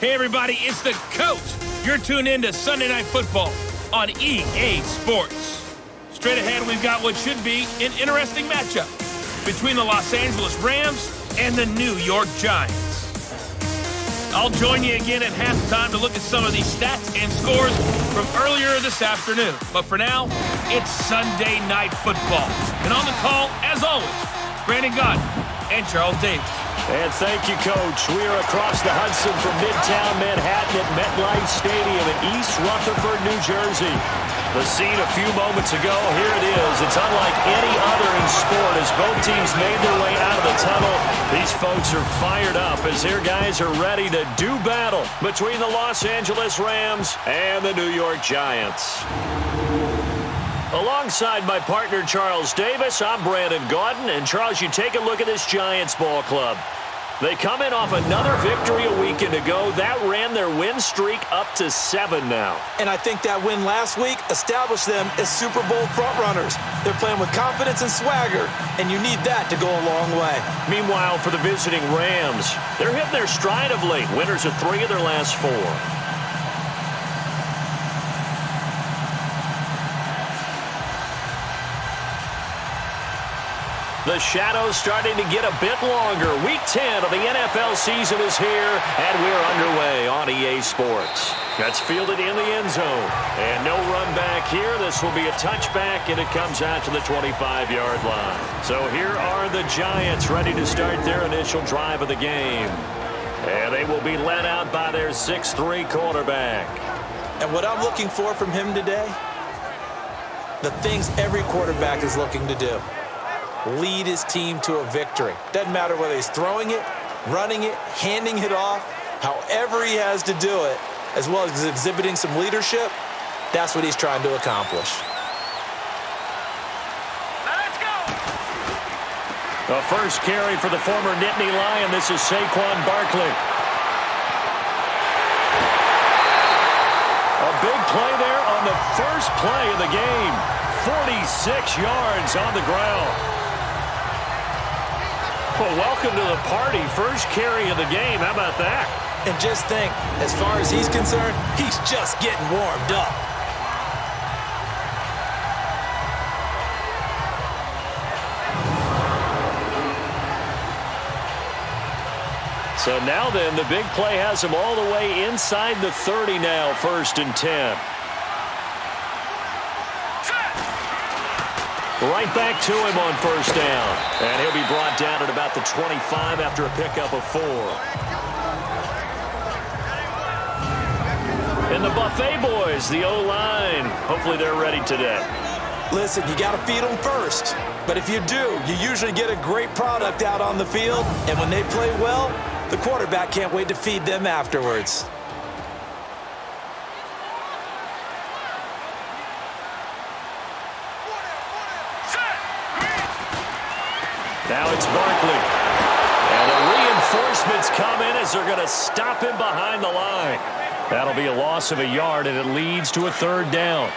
Hey everybody, it's the coach. You're tuned in to Sunday Night Football on EA Sports. Straight ahead, we've got what should be an interesting matchup between the Los Angeles Rams and the New York Giants. I'll join you again at halftime to look at some of these stats and scores from earlier this afternoon. But for now, it's Sunday Night Football. And on the call, as always, Brandon Gott and Charles Davis. And thank you, Coach. We are across the Hudson from Midtown Manhattan at MetLife Stadium in East Rutherford, New Jersey. The scene a few moments ago, here it is. It's unlike any other in sport as both teams made their way out of the tunnel. These folks are fired up as their guys are ready to do battle between the Los Angeles Rams and the New York Giants. Alongside my partner, Charles Davis, I'm Brandon Gaudin. And, Charles, you take a look at this Giants ball club. They come in off another victory a weekend ago. That ran their win streak up to 7 now. And I think that win last week established them as Super Bowl frontrunners. They're playing with confidence and swagger, and you need that to go a long way. Meanwhile, for the visiting Rams, they're hitting their stride of late. Winners of 3 of their last 4. The shadow's starting to get a bit longer. Week 10 of the NFL season is here, and we're underway on EA Sports. That's fielded in the end zone. And no run back here. This will be a touchback, and it comes out to the 25-yard line. So here are the Giants ready to start their initial drive of the game. And they will be led out by their 6'3" quarterback. And what I'm looking for from him today, the things every quarterback is looking to do. Lead his team to a victory. Doesn't matter whether he's throwing it, running it, handing it off, however he has to do it, as well as exhibiting some leadership, that's what he's trying to accomplish. Let's go! The first carry for the former Nittany Lion. This is Saquon Barkley. A big play there on the first play of the game. 46 yards on the ground. Well, welcome to the party. First carry of the game. How about that? And just think, as far as he's concerned, he's just getting warmed up. So now then, the big play has him all the way inside the 30 now, 1st and 10. Right back to him on first down. And he'll be brought down at about the 25 after a pickup of 4. And the Buffet boys, the O-line, hopefully they're ready today. Listen, you got to feed them first. But if you do, you usually get a great product out on the field. And when they play well, the quarterback can't wait to feed them afterwards. Now it's Barkley. And the reinforcements come in as they're going to stop him behind the line. That'll be a loss of a yard, and it leads to a 3rd down.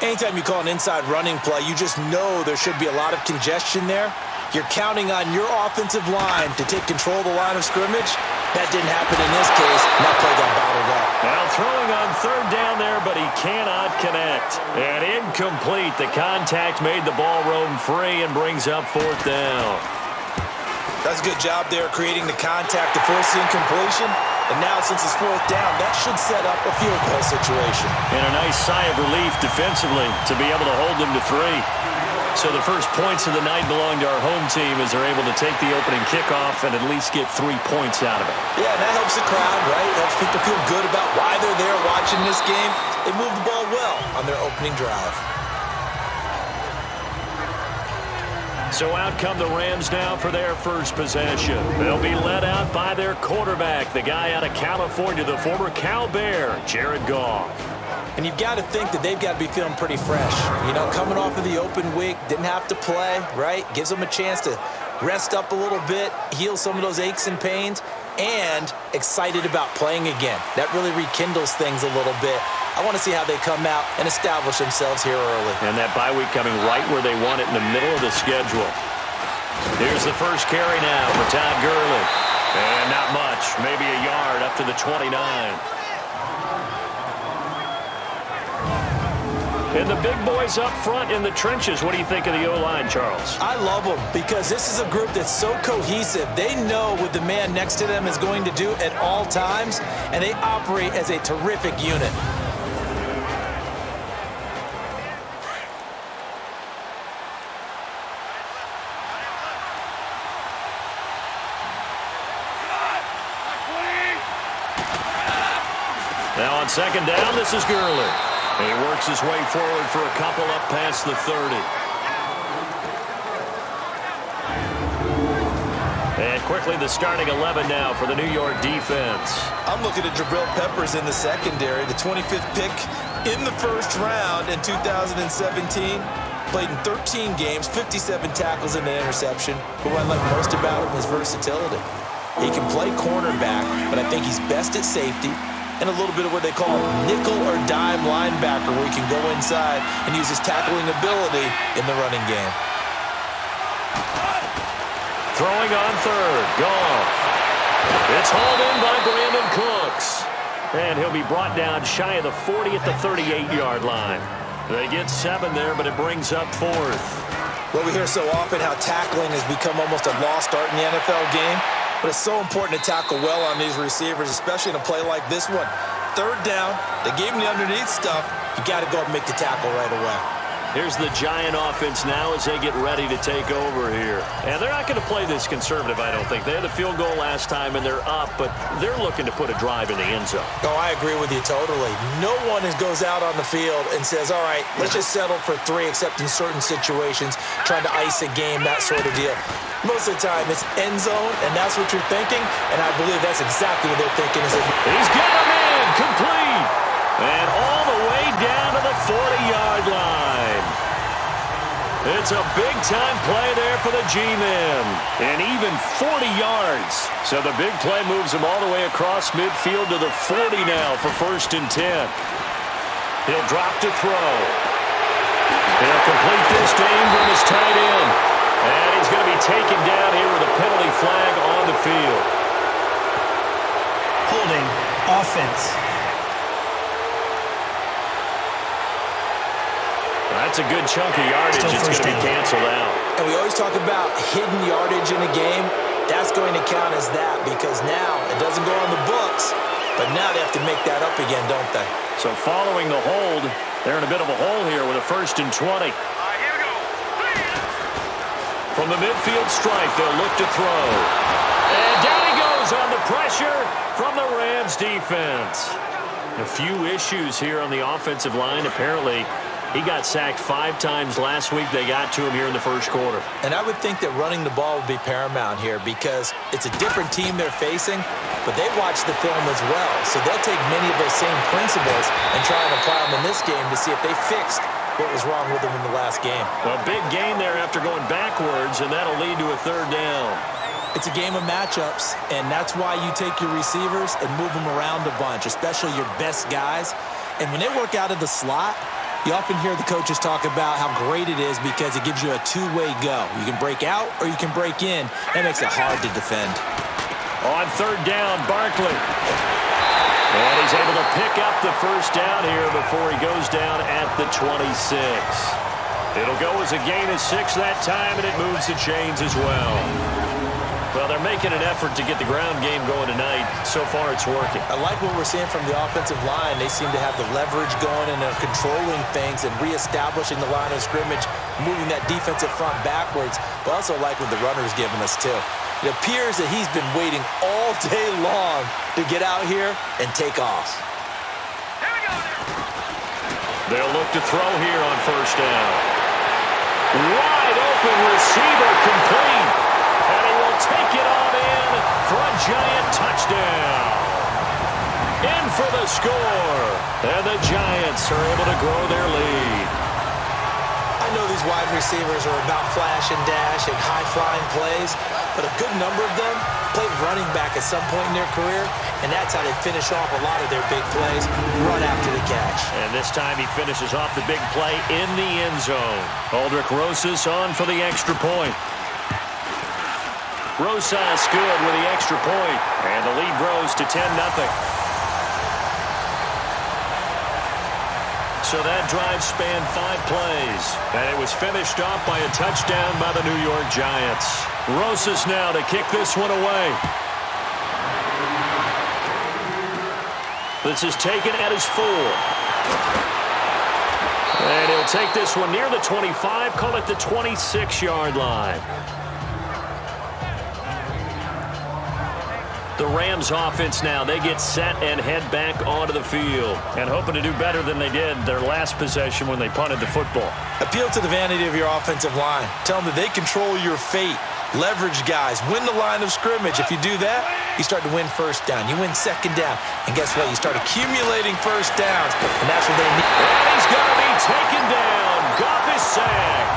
Anytime you call an inside running play, you just know there should be a lot of congestion there. You're counting on your offensive line to take control of the line of scrimmage. That didn't happen in this case, and that play got bottled up. Now throwing on 3rd down there, but he cannot connect. And incomplete. The contact made the ball roam free and brings up 4th down. That's a good job there creating the contact to force the incompletion. And now, since it's 4th down, that should set up a field goal situation. And a nice sigh of relief defensively to be able to hold them to 3. So the first points of the night belong to our home team as they're able to take the opening kickoff and at least get 3 points out of it. Yeah, and that helps the crowd, right? Helps people feel good about why they're there watching this game. They moved the ball well on their opening drive. So out come the Rams now for their first possession. They'll be led out by their quarterback, the guy out of California, the former Cal Bear, Jared Goff. And you've got to think that they've got to be feeling pretty fresh. You know, coming off of the open week, didn't have to play, right? Gives them a chance to rest up a little bit, heal some of those aches and pains, and excited about playing again. That really rekindles things a little bit. I want to see how they come out and establish themselves here early. And that bye week coming right where they want it, in the middle of the schedule. Here's the first carry now for Todd Gurley. And not much, maybe a yard up to the 29. And the big boys up front in the trenches. What do you think of the O-line, Charles? I love them because this is a group that's so cohesive. They know what the man next to them is going to do at all times, and they operate as a terrific unit. Now on second down, this is Gurley. And he works his way forward for a couple up past the 30. And quickly the starting 11 now for the New York defense. I'm looking at Jabril Peppers in the secondary, the 25th pick in the first round in 2017. Played in 13 games, 57 tackles and an interception. But what I like most about him is versatility. He can play cornerback, but I think he's best at safety. And a little bit of what they call nickel or dime linebacker, where he can go inside and use his tackling ability in the running game. Throwing on third. Goff. It's hauled in by Brandon Cooks. And he'll be brought down shy of the 40 at the 38-yard line. They get 7 there, but it brings up 4th. Well, we hear so often how tackling has become almost a lost art in the NFL game. But it's so important to tackle well on these receivers, especially in a play like this one. Third down, they gave him the underneath stuff. You got to go and make the tackle right away. Here's the Giant offense now as they get ready to take over here. And they're not going to play this conservative, I don't think. They had the field goal last time, and they're up, but they're looking to put a drive in the end zone. Oh, I agree with you totally. No one goes out on the field and says, all right, let's just settle for 3, except in certain situations, trying to ice a game, that sort of deal. Most of the time, it's end zone, and that's what you're thinking, and I believe that's exactly what they're thinking. He's got him in, complete, and all the way down to the 40-yard line. It's a big-time play there for the G-men, and even 40 yards. So the big play moves him all the way across midfield to the 40 now for 1st and 10. He'll drop to throw. He'll complete this to Ingram as tight end. And he's going to be taken down here with a penalty flag on the field. Holding offense. That's a good chunk of yardage. It's going to be canceled out. And we always talk about hidden yardage in a game. That's going to count as that because now it doesn't go on the books, but now they have to make that up again, don't they? So following the hold, they're in a bit of a hole here with a 1st and 20. From the midfield stripe, they'll look to throw. And down he goes on the pressure from the Rams defense. A few issues here on the offensive line. Apparently, he got sacked 5 times last week. They got to him here in the first quarter. And I would think that running the ball would be paramount here because it's a different team they're facing, but they watch the film as well. So they'll take many of those same principles and try and apply them in this game to see if they fixed what was wrong with them in the last game. A big gain there after going backwards, and that'll lead to a 3rd down. It's a game of matchups, and that's why you take your receivers and move them around a bunch, especially your best guys. And when they work out of the slot, you often hear the coaches talk about how great it is because it gives you a two-way go. You can break out or you can break in. That makes it hard to defend. On 3rd down, Barkley. And he's able to pick up the 1st down here before he goes down at the 26. It'll go as a gain of 6 that time, and it moves the chains as well. Well, they're making an effort to get the ground game going tonight. So far, it's working. I like what we're seeing from the offensive line. They seem to have the leverage going and they're controlling things and reestablishing the line of scrimmage, moving that defensive front backwards. But I also like what the runner's giving us, too. It appears that he's been waiting all day long to get out here and take off. They'll look to throw here on 1st down. Wide open receiver complete. And he will take it on in for a Giant touchdown. In for the score. And the Giants are able to grow their lead. I know these wide receivers are about flash and dash and high-flying plays, but a good number of them played running back at some point in their career, and that's how they finish off a lot of their big plays, run after the catch. And this time he finishes off the big play in the end zone. Aldrich Rosas on for the extra point. Rosas good with the extra point, and the lead grows to 10-0. So that drive spanned 5 plays, and it was finished off by a touchdown by the New York Giants. Rosas now to kick this one away. This is taken at his 4. And he'll take this one near the 25, call it the 26-yard line. The Rams offense now, they get set and head back onto the field and hoping to do better than they did their last possession when they punted the football. Appeal to the vanity of your offensive line. Tell them that they control your fate. Leverage guys. Win the line of scrimmage. If you do that, you start to win first down. You win second down. And guess what? You start accumulating first downs. And that's what they need. And he's going to be taken down. Goff is sacked.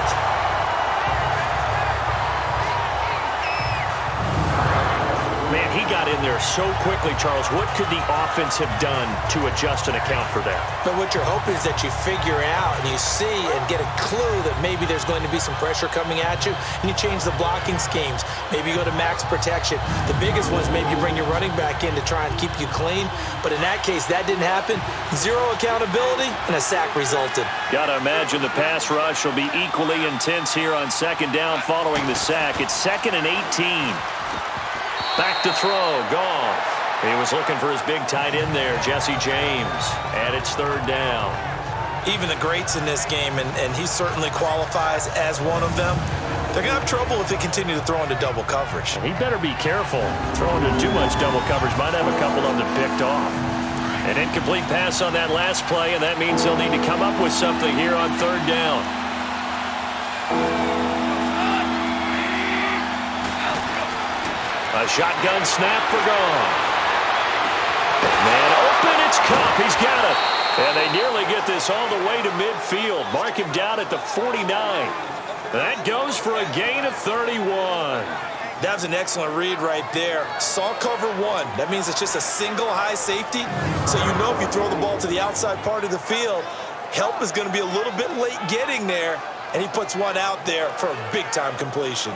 Man, he got in there so quickly, Charles. What could the offense have done to adjust and account for that? But what you're hoping is that you figure out and you see and get a clue that maybe there's going to be some pressure coming at you, and you change the blocking schemes. Maybe you go to max protection. The biggest ones, maybe you bring your running back in to try and keep you clean. But in that case, that didn't happen. Zero accountability, and a sack resulted. Got to imagine the pass rush will be equally intense here on second down following the sack. It's 2nd and 18. Back to throw, Goff. He was looking for his big tight end there, Jesse James. And it's 3rd down. Even the greats in this game, and he certainly qualifies as one of them, they're going to have trouble if they continue to throw into double coverage. He better be careful. Throwing into too much double coverage might have a couple of them picked off. An incomplete pass on that last play, and that means they'll need to come up with something here on 3rd down. A shotgun snap for Goff. Man open, it's Kupp. He's got it. And they nearly get this all the way to midfield. Mark him down at the 49. That goes for a gain of 31. That was an excellent read right there. Saw cover 1. That means it's just a single high safety. So you know if you throw the ball to the outside part of the field, help is going to be a little bit late getting there. And he puts one out there for a big-time completion.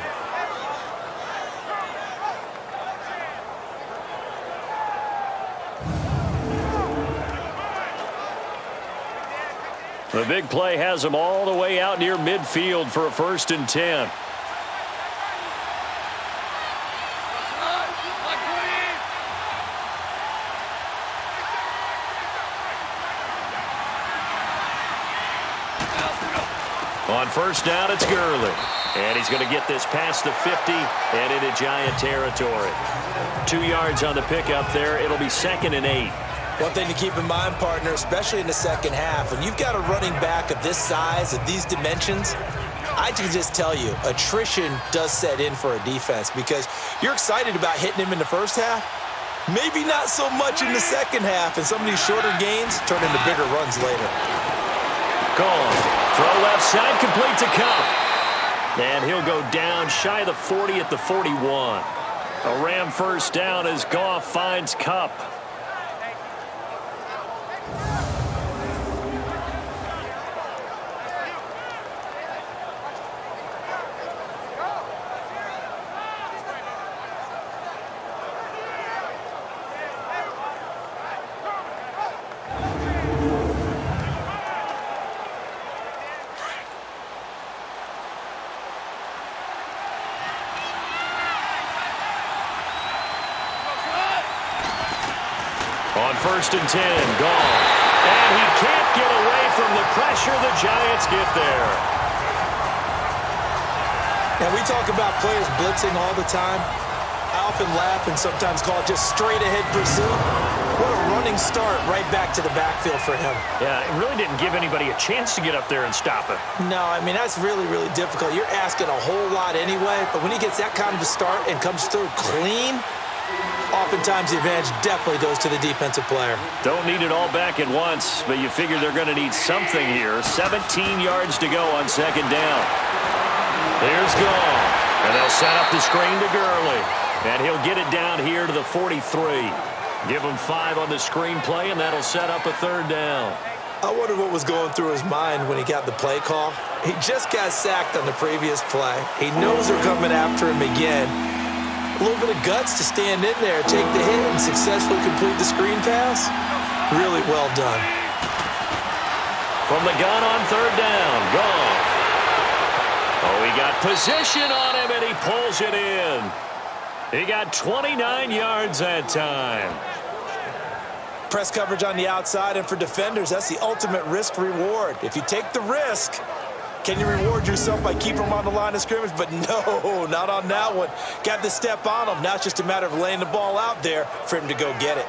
The big play has them all the way out near midfield for a 1st and 10. On 1st down, it's Gurley. And he's going to get this past the 50 and into Giant territory. 2 yards on the pickup there. It'll be 2nd and 8. One thing to keep in mind, partner, especially in the second half, when you've got a running back of this size, of these dimensions, I can just tell you, attrition does set in for a defense because you're excited about hitting him in the first half. Maybe not so much in the second half, and some of these shorter gains turn into bigger runs later. Gone. Throw left side, complete to Kupp. And he'll go down shy of the 40 at the 41. A Ram 1st down as Goff finds Kupp. On 1st and 10, Goff. And he can't get away from the pressure. The Giants get there. Now, we talk about players blitzing all the time. I often laugh and sometimes call it just straight-ahead pursuit. What a running start right back to the backfield for him. Yeah, it really didn't give anybody a chance to get up there and stop it. No, I mean, that's really, really difficult. You're asking a whole lot anyway, but when he gets that kind of a start and comes through clean, oftentimes the advantage definitely goes to the defensive player. Don't need it all back at once, but you figure they're going to need something here. 17 yards to go on 2nd down. Here's Goff. And they'll set up the screen to Gurley. And he'll get it down here to the 43. Give him 5 on the screen play, and that'll set up a 3rd down. I wonder what was going through his mind when he got the play call. He just got sacked on the previous play. He knows they're coming after him again. A little bit of guts to stand in there, take the hit, and successfully complete the screen pass. Really well done. From the gun on third down, Goff. Oh, he got position on him, and he pulls it in. He got 29 yards that time. Press coverage on the outside, and for defenders, that's the ultimate risk-reward. If you take the risk, can you reward yourself by keeping them on the line of scrimmage? But no, not on that one. Got the step on him. Now it's just a matter of laying the ball out there for him to go get it.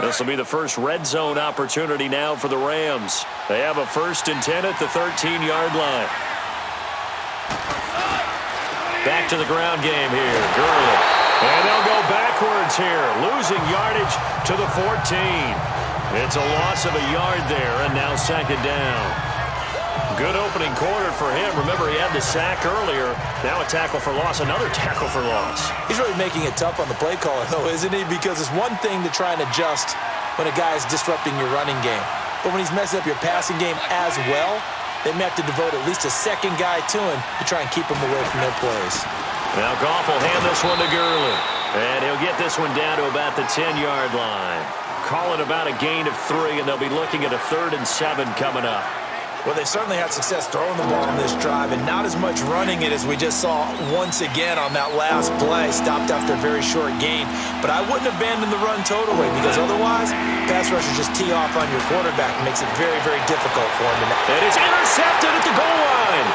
This will be the first red zone opportunity now for the Rams. They have a 1st and 10 at the 13-yard line. Back to the ground game here. Gurley. And they'll go backwards here, losing yardage to the 14. It's a loss of a yard there, and now 2nd down. Good opening quarter for him. Remember, he had the sack earlier. Now a tackle for loss, another tackle for loss. He's really making it tough on the play caller, though, isn't he? Because it's one thing to try and adjust when a guy is disrupting your running game. But when he's messing up your passing game as well, they may have to devote at least a second guy to him to try and keep him away from their plays. Now Goff will hand this one to Gurley. And he'll get this one down to about the 10-yard line. Call it about a gain of 3, and they'll be looking at a 3rd and 7 coming up. Well, they certainly had success throwing the ball on this drive, and not as much running it as we just saw once again on that last play. Stopped after a very short gain. But I wouldn't abandon the run totally, because otherwise, pass rushers just tee off on your quarterback. It makes it very, very difficult for him. And it's intercepted at the goal line.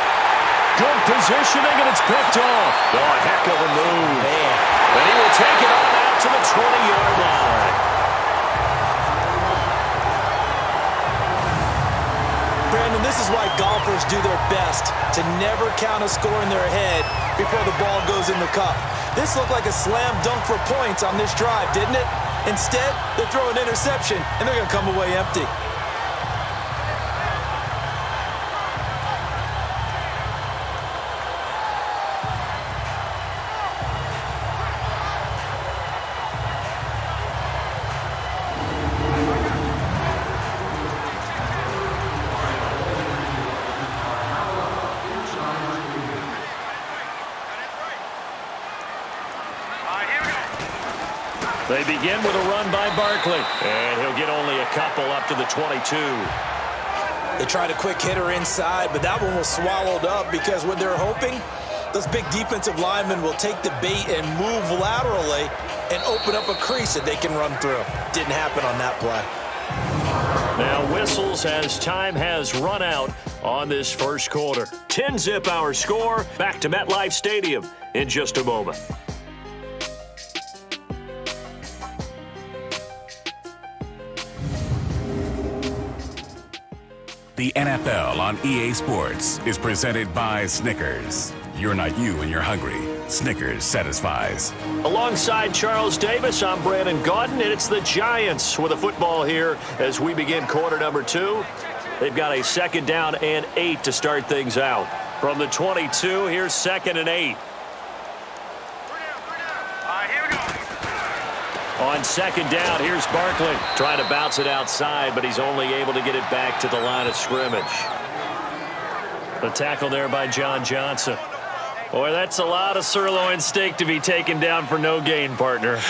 Good positioning, and it's picked off. Oh, a heck of a move. Man. And he will take it on out to the 20-yard line. Brandon, this is why golfers do their best to never count a score in their head before the ball goes in the cup. This looked like a slam dunk for points on this drive, didn't it? Instead, they throw an interception, and they're going to come away empty. They begin with a run by Barkley, and he'll get only a couple up to the 22. They tried a quick hitter inside, but that one was swallowed up because what they're hoping, those big defensive linemen will take the bait and move laterally and open up a crease that they can run through. Didn't happen on that play. Now whistles as time has run out on this first quarter. 10-zip our score. Back to MetLife Stadium in just a moment. The NFL on EA Sports is presented by Snickers. You're not you when you're hungry. Snickers satisfies. Alongside Charles Davis, I'm Brandon Gaudin, and it's the Giants with a football here as we begin quarter number 2. They've got a 2nd down and 8 to start things out. From the 22, here's 2nd and 8. On 2nd down, here's Barkley trying to bounce it outside, but he's only able to get it back to the line of scrimmage. The tackle there by John Johnson. Boy, that's a lot of sirloin steak to be taken down for no gain, partner.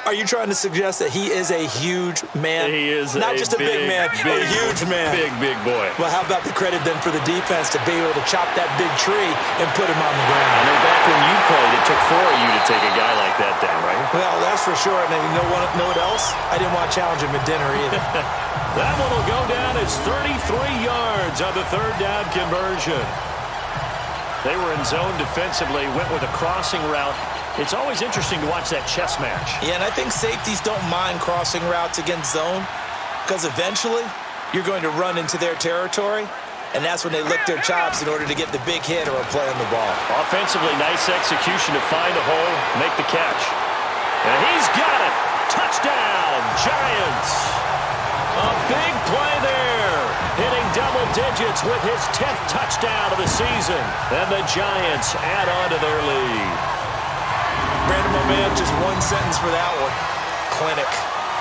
Are you trying to suggest that he is a huge man? He is not just a big man, a huge man. Big boy. Well, how about the credit then for the defense to be able to chop that big tree and put him on the ground? I mean, back when you played, it took 4 of you to take a guy like that down, right? Well, that's for sure. And you know what else? I didn't want to challenge him at dinner either. That one will go down as 33 yards on the 3rd down conversion. They were in zone defensively, went with a crossing route. It's always interesting to watch that chess match. Yeah, and I think safeties don't mind crossing routes against zone because eventually you're going to run into their territory, and that's when they lick their chops in order to get the big hit or a play on the ball. Offensively, nice execution to find a hole, make the catch. And he's got it. Touchdown, Giants. A big play there. Hitting double digits with his 10th touchdown of the season. And the Giants add on to their lead. Brandon, my man, just one sentence for that one. Clinic.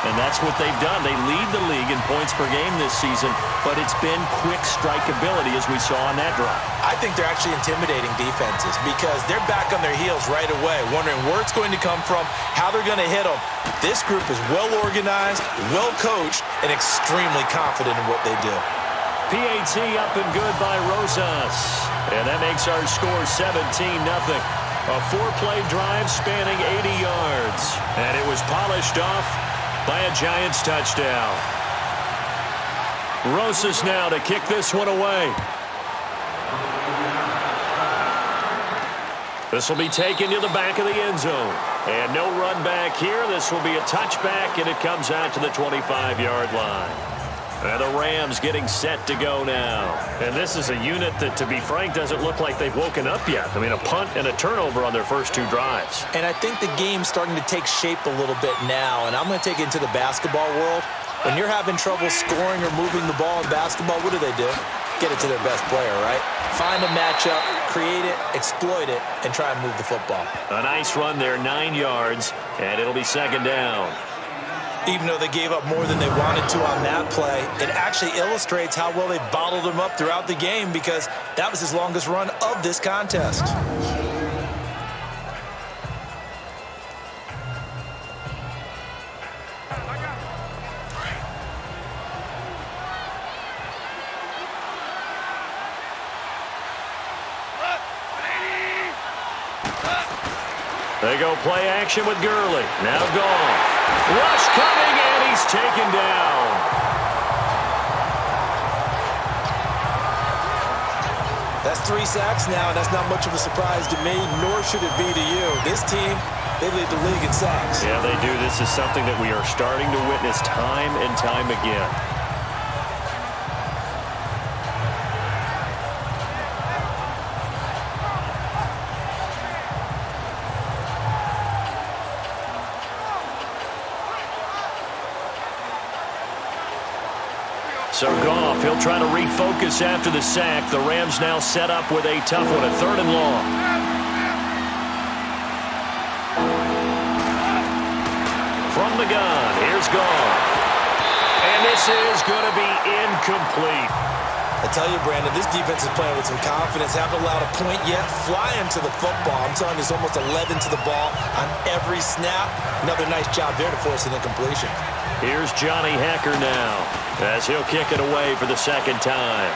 And that's what they've done. They lead the league in points per game this season, but it's been quick strikeability as we saw on that drive. I think they're actually intimidating defenses because they're back on their heels right away, wondering where it's going to come from, how they're going to hit them. This group is well organized, well coached, and extremely confident in what they do. PAT up and good by Rosas. And that makes our score 17-0. A 4-play drive spanning 80 yards. And it was polished off by a Giants touchdown. Rosas now to kick this one away. This will be taken to the back of the end zone. And no run back here. This will be a touchback, and it comes out to the 25-yard line. And the Rams getting set to go now. And this is a unit that, to be frank, doesn't look like they've woken up yet. I mean, a punt and a turnover on their first 2 drives. And I think the game's starting to take shape a little bit now, and I'm going to take it into the basketball world. When you're having trouble scoring or moving the ball in basketball, what do? Get it to their best player, right? Find a matchup, create it, exploit it, and try and move the football. A nice run there, 9 yards, and it'll be second down. Even though they gave up more than they wanted to on that play, it actually illustrates how well they bottled them up throughout the game because that was his longest run of this contest. They go play action with Gurley. Now Goff. Rush coming, and he's taken down. That's 3 sacks now, and that's not much of a surprise to me, nor should it be to you. This team, they lead the league in sacks. Yeah, they do. This is something that we are starting to witness time and time again. So Goff, he'll try to refocus after the sack. The Rams now set up with a tough one, a 3rd and long. From the gun, here's Goff. And this is going to be incomplete. I tell you, Brandon, this defense is playing with some confidence. Haven't allowed a point yet. Flying to the football. I'm telling you, it's almost 11 to the ball on every snap. Another nice job there to force an incompletion. Here's Johnny Hacker now, as he'll kick it away for the 2nd time.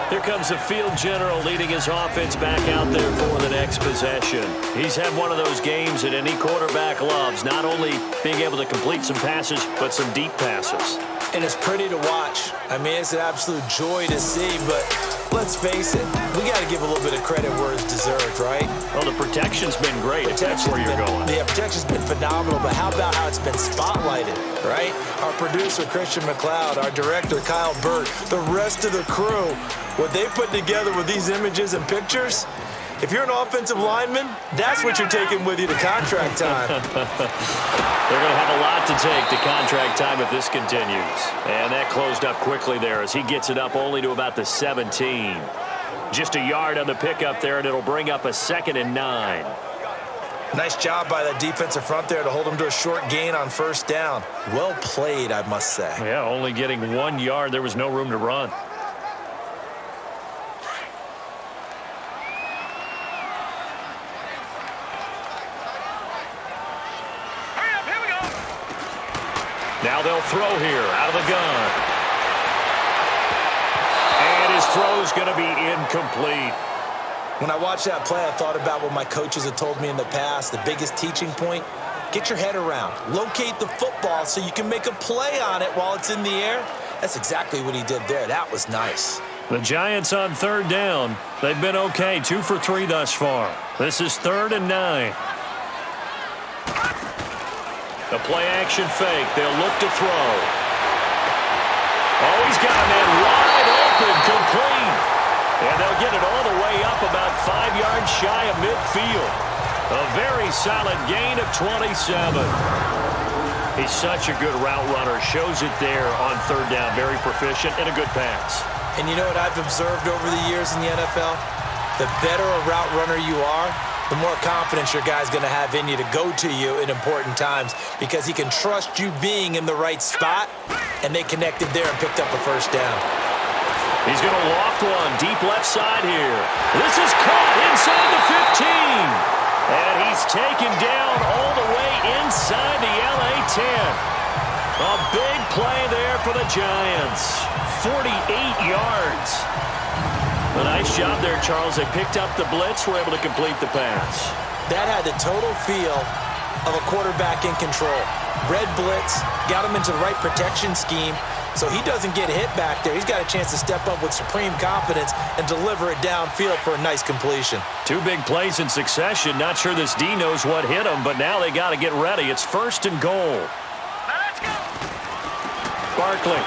Here comes the field general leading his offense back out there for the next possession. He's had one of those games that any quarterback loves, not only being able to complete some passes, but some deep passes. And it's pretty to watch. I mean, it's an absolute joy to see, but let's face it, we got to give a little bit of credit where it's deserved, right? Well, the protection's been great, if that's where you're going. Yeah, protection's been phenomenal, but how about how it's been spotlighted, right? Our producer, Christian McLeod, our director, Kyle Burt, the rest of the crew, what they put together with these images and pictures, if you're an offensive lineman, that's what you're taking with you to contract time. They're going to have a lot to take to contract time if this continues. And that closed up quickly there as he gets it up only to about the 17. Just a yard on the pickup there, and it'll bring up a 2nd and 9. Nice job by that defensive front there to hold him to a short gain on 1st down. Well played, I must say. Yeah, only getting 1 yard. There was no room to run. Now they'll throw here out of the gun. And his throw's going to be incomplete. When I watched that play, I thought about what my coaches had told me in the past. The biggest teaching point, get your head around. Locate the football so you can make a play on it while it's in the air. That's exactly what he did there. That was nice. The Giants on 3rd down. They've been okay, 2 for 3 thus far. This is 3rd and 9. The play-action fake. They'll look to throw. Oh, he's got a man wide open, complete. And they'll get it all the way up about 5 yards shy of midfield. A very solid gain of 27. He's such a good route runner. Shows it there on third down. Very proficient and a good pass. And you know what I've observed over the years in the NFL? The better a route runner you are, the more confidence your guy's going to have in you to go to you in important times because he can trust you being in the right spot, and they connected there and picked up a first down. He's going to loft one deep left side here. This is caught inside the 15. And he's taken down all the way inside the LA 10. A big play there for the Giants. 48 yards. A nice job there, Charles. They picked up the blitz, were able to complete the pass. That had the total feel of a quarterback in control. Red blitz, got him into the right protection scheme, so he doesn't get hit back there. He's got a chance to step up with supreme confidence and deliver it downfield for a nice completion. Two big plays in succession. Not sure this D knows what hit him, but now they got to get ready. It's 1st and goal. Let's go. Barkley.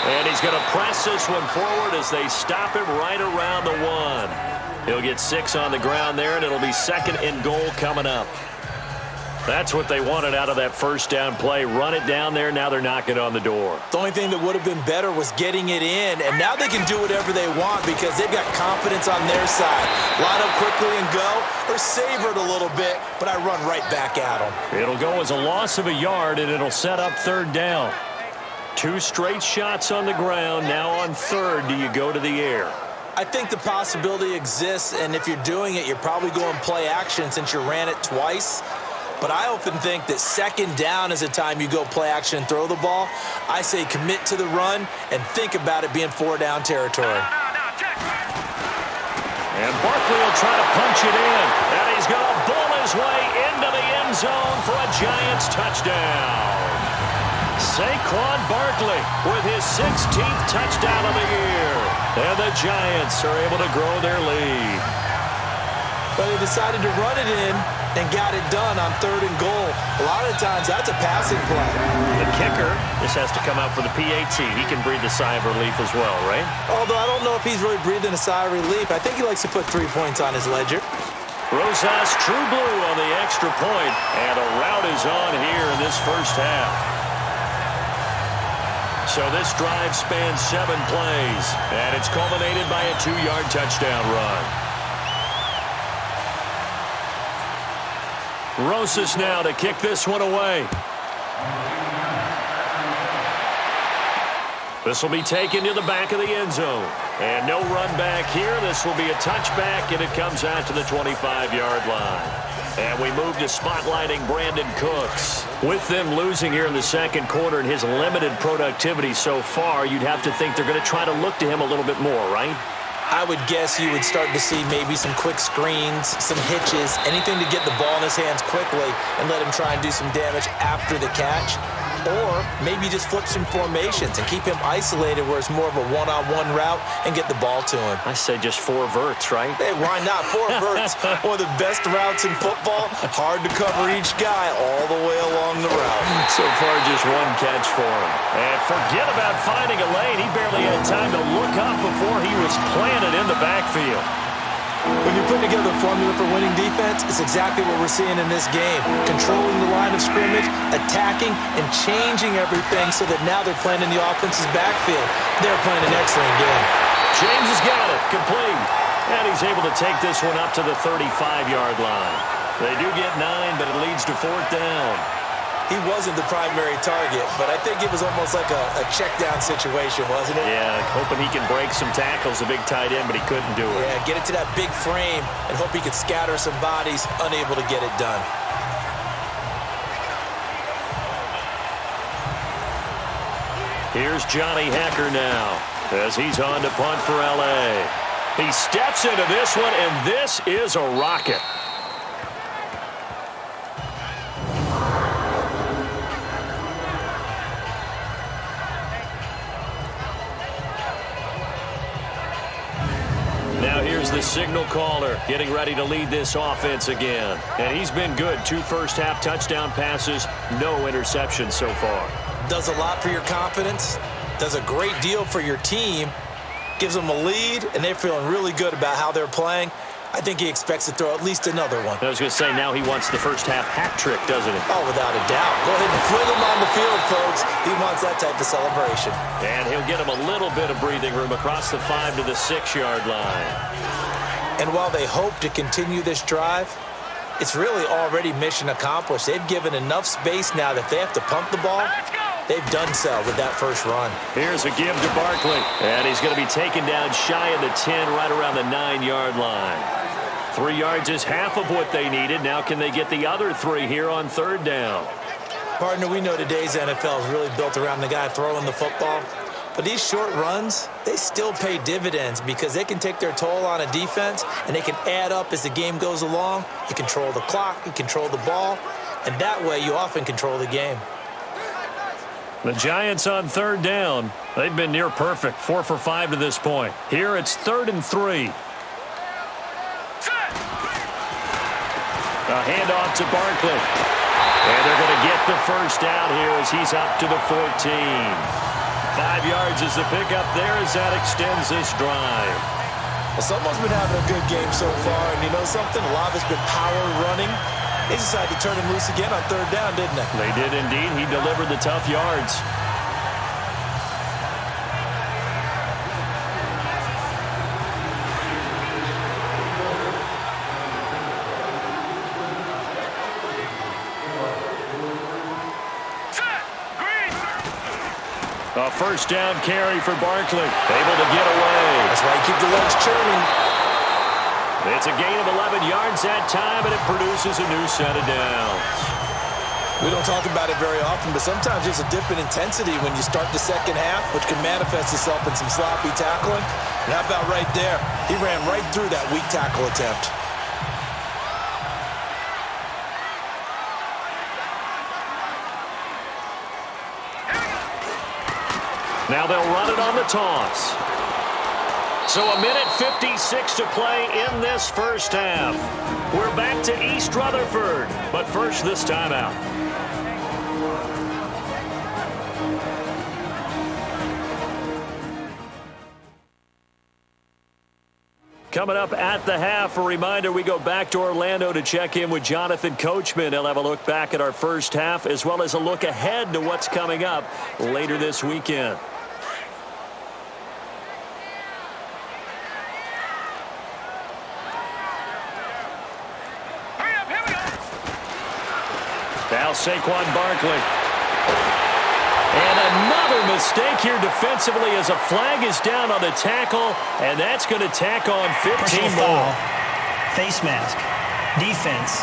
And he's going to press this one forward as they stop him right around the 1. He'll get 6 on the ground there, and it'll be 2nd and goal coming up. That's what they wanted out of that first down play. Run it down there. Now they're knocking on the door. The only thing that would have been better was getting it in, and now they can do whatever they want because they've got confidence on their side. Line up quickly and go, or savor it a little bit, but I run right back at them. It'll go as a loss of a yard, and it'll set up 3rd down. 2 straight shots on the ground. Now on 3rd, do you go to the air? I think the possibility exists, and if you're doing it, you're probably going play action since you ran it twice. But I often think that 2nd down is a time you go play action and throw the ball. I say commit to the run and think about it being 4-down territory. And Barkley will try to punch it in. And he's going to bull his way into the end zone for a Giants touchdown. Saquon Barkley with his 16th touchdown of the year. And the Giants are able to grow their lead. But they decided to run it in and got it done on 3rd and goal. A lot of times, that's a passing play. The kicker, this has to come out for the PAT. He can breathe a sigh of relief as well, right? Although I don't know if he's really breathing a sigh of relief. I think he likes to put 3 points on his ledger. Rosas true blue on the extra point, and a rout is on here in this first half. So this drive spans 7 plays, and it's culminated by a 2-yard touchdown run. Rosas now to kick this one away. This will be taken to the back of the end zone. And no run back here. This will be a touchback, and it comes out to the 25-yard line. And we move to spotlighting Brandon Cooks. With them losing here in the 2nd quarter and his limited productivity so far, you'd have to think they're going to try to look to him a little bit more, right? I would guess you would start to see maybe some quick screens, some hitches, anything to get the ball in his hands quickly and let him try and do some damage after the catch. Or maybe just flip some formations and keep him isolated where it's more of a one-on-one route and get the ball to him. I say just 4 verts, right? Hey, why not? 4 verts, one of the best routes in football. Hard to cover each guy all the way along the route. So far, just 1 catch for him. And forget about finding a lane. He barely had time to look up before he was planted in the backfield. When you put together a formula for winning defense, it's exactly what we're seeing in this game. Controlling the line of scrimmage, attacking, and changing everything so that now they're playing in the offense's backfield. They're playing an excellent game. James has got it, complete. And he's able to take this one up to the 35-yard line. They do get 9, but it leads to 4th down. He wasn't the primary target, but I think it was almost like a check-down situation, wasn't it? Yeah, hoping he can break some tackles, a big tight end, but he couldn't do it. Yeah, get it to that big frame and hope he could scatter some bodies, unable to get it done. Here's Johnny Hacker now as he's on to punt for L.A. He steps into this one, and this is a rocket. Now here's the signal caller getting ready to lead this offense again. And he's been good. 2 first-half touchdown passes, no interceptions so far. Does a lot for your confidence, does a great deal for your team, gives them a lead, and they're feeling really good about how they're playing. I think he expects to throw at least another one. I was going to say, now he wants the first half hat trick, doesn't he? Oh, without a doubt. Go ahead and fling him on the field, folks. He wants that type of celebration. And he'll get him a little bit of breathing room across the 5 to the 6-yard line. And while they hope to continue this drive, it's really already mission accomplished. They've given enough space now that if they have to pump the ball, they've done so with that first run. Here's a give to Barkley. And he's going to be taken down shy of the 10, right around the 9-yard line. 3 yards is half of what they needed. Now can they get the other 3 here on 3rd down? Partner, we know today's NFL is really built around the guy throwing the football. But these short runs, they still pay dividends because they can take their toll on a defense and they can add up as the game goes along. You control the clock, you control the ball, and that way you often control the game. The Giants on 3rd down. They've been near perfect, 4 for 5 to this point. Here it's 3rd and 3. A handoff to Barkley. And they're going to get the first down here as he's up to the 14. 5 yards is the pickup there as that extends this drive. Well, someone's been having a good game so far, and you know something? A lot of it's been power running. They decided to turn him loose again on 3rd down, didn't they? They did indeed. He delivered the tough yards. A first down carry for Barkley. Able to get away. That's why you keep the legs churning. It's a gain of 11 yards that time, and it produces a new set of downs. We don't talk about it very often, but sometimes there's a dip in intensity when you start the second half, which can manifest itself in some sloppy tackling. And how about right there? He ran right through that weak tackle attempt. Now they'll run it on the toss. So a minute 56 to play in this first half. We're back to East Rutherford, but first this timeout. Coming up at the half, a reminder, we go back to Orlando to check in with Jonathan Coachman. He'll have a look back at our first half as well as a look ahead to what's coming up later this weekend. Now Saquon Barkley. And another mistake here defensively as a flag is down on the tackle, and that's going to tack on 15 more. Foul. Face mask. Defense.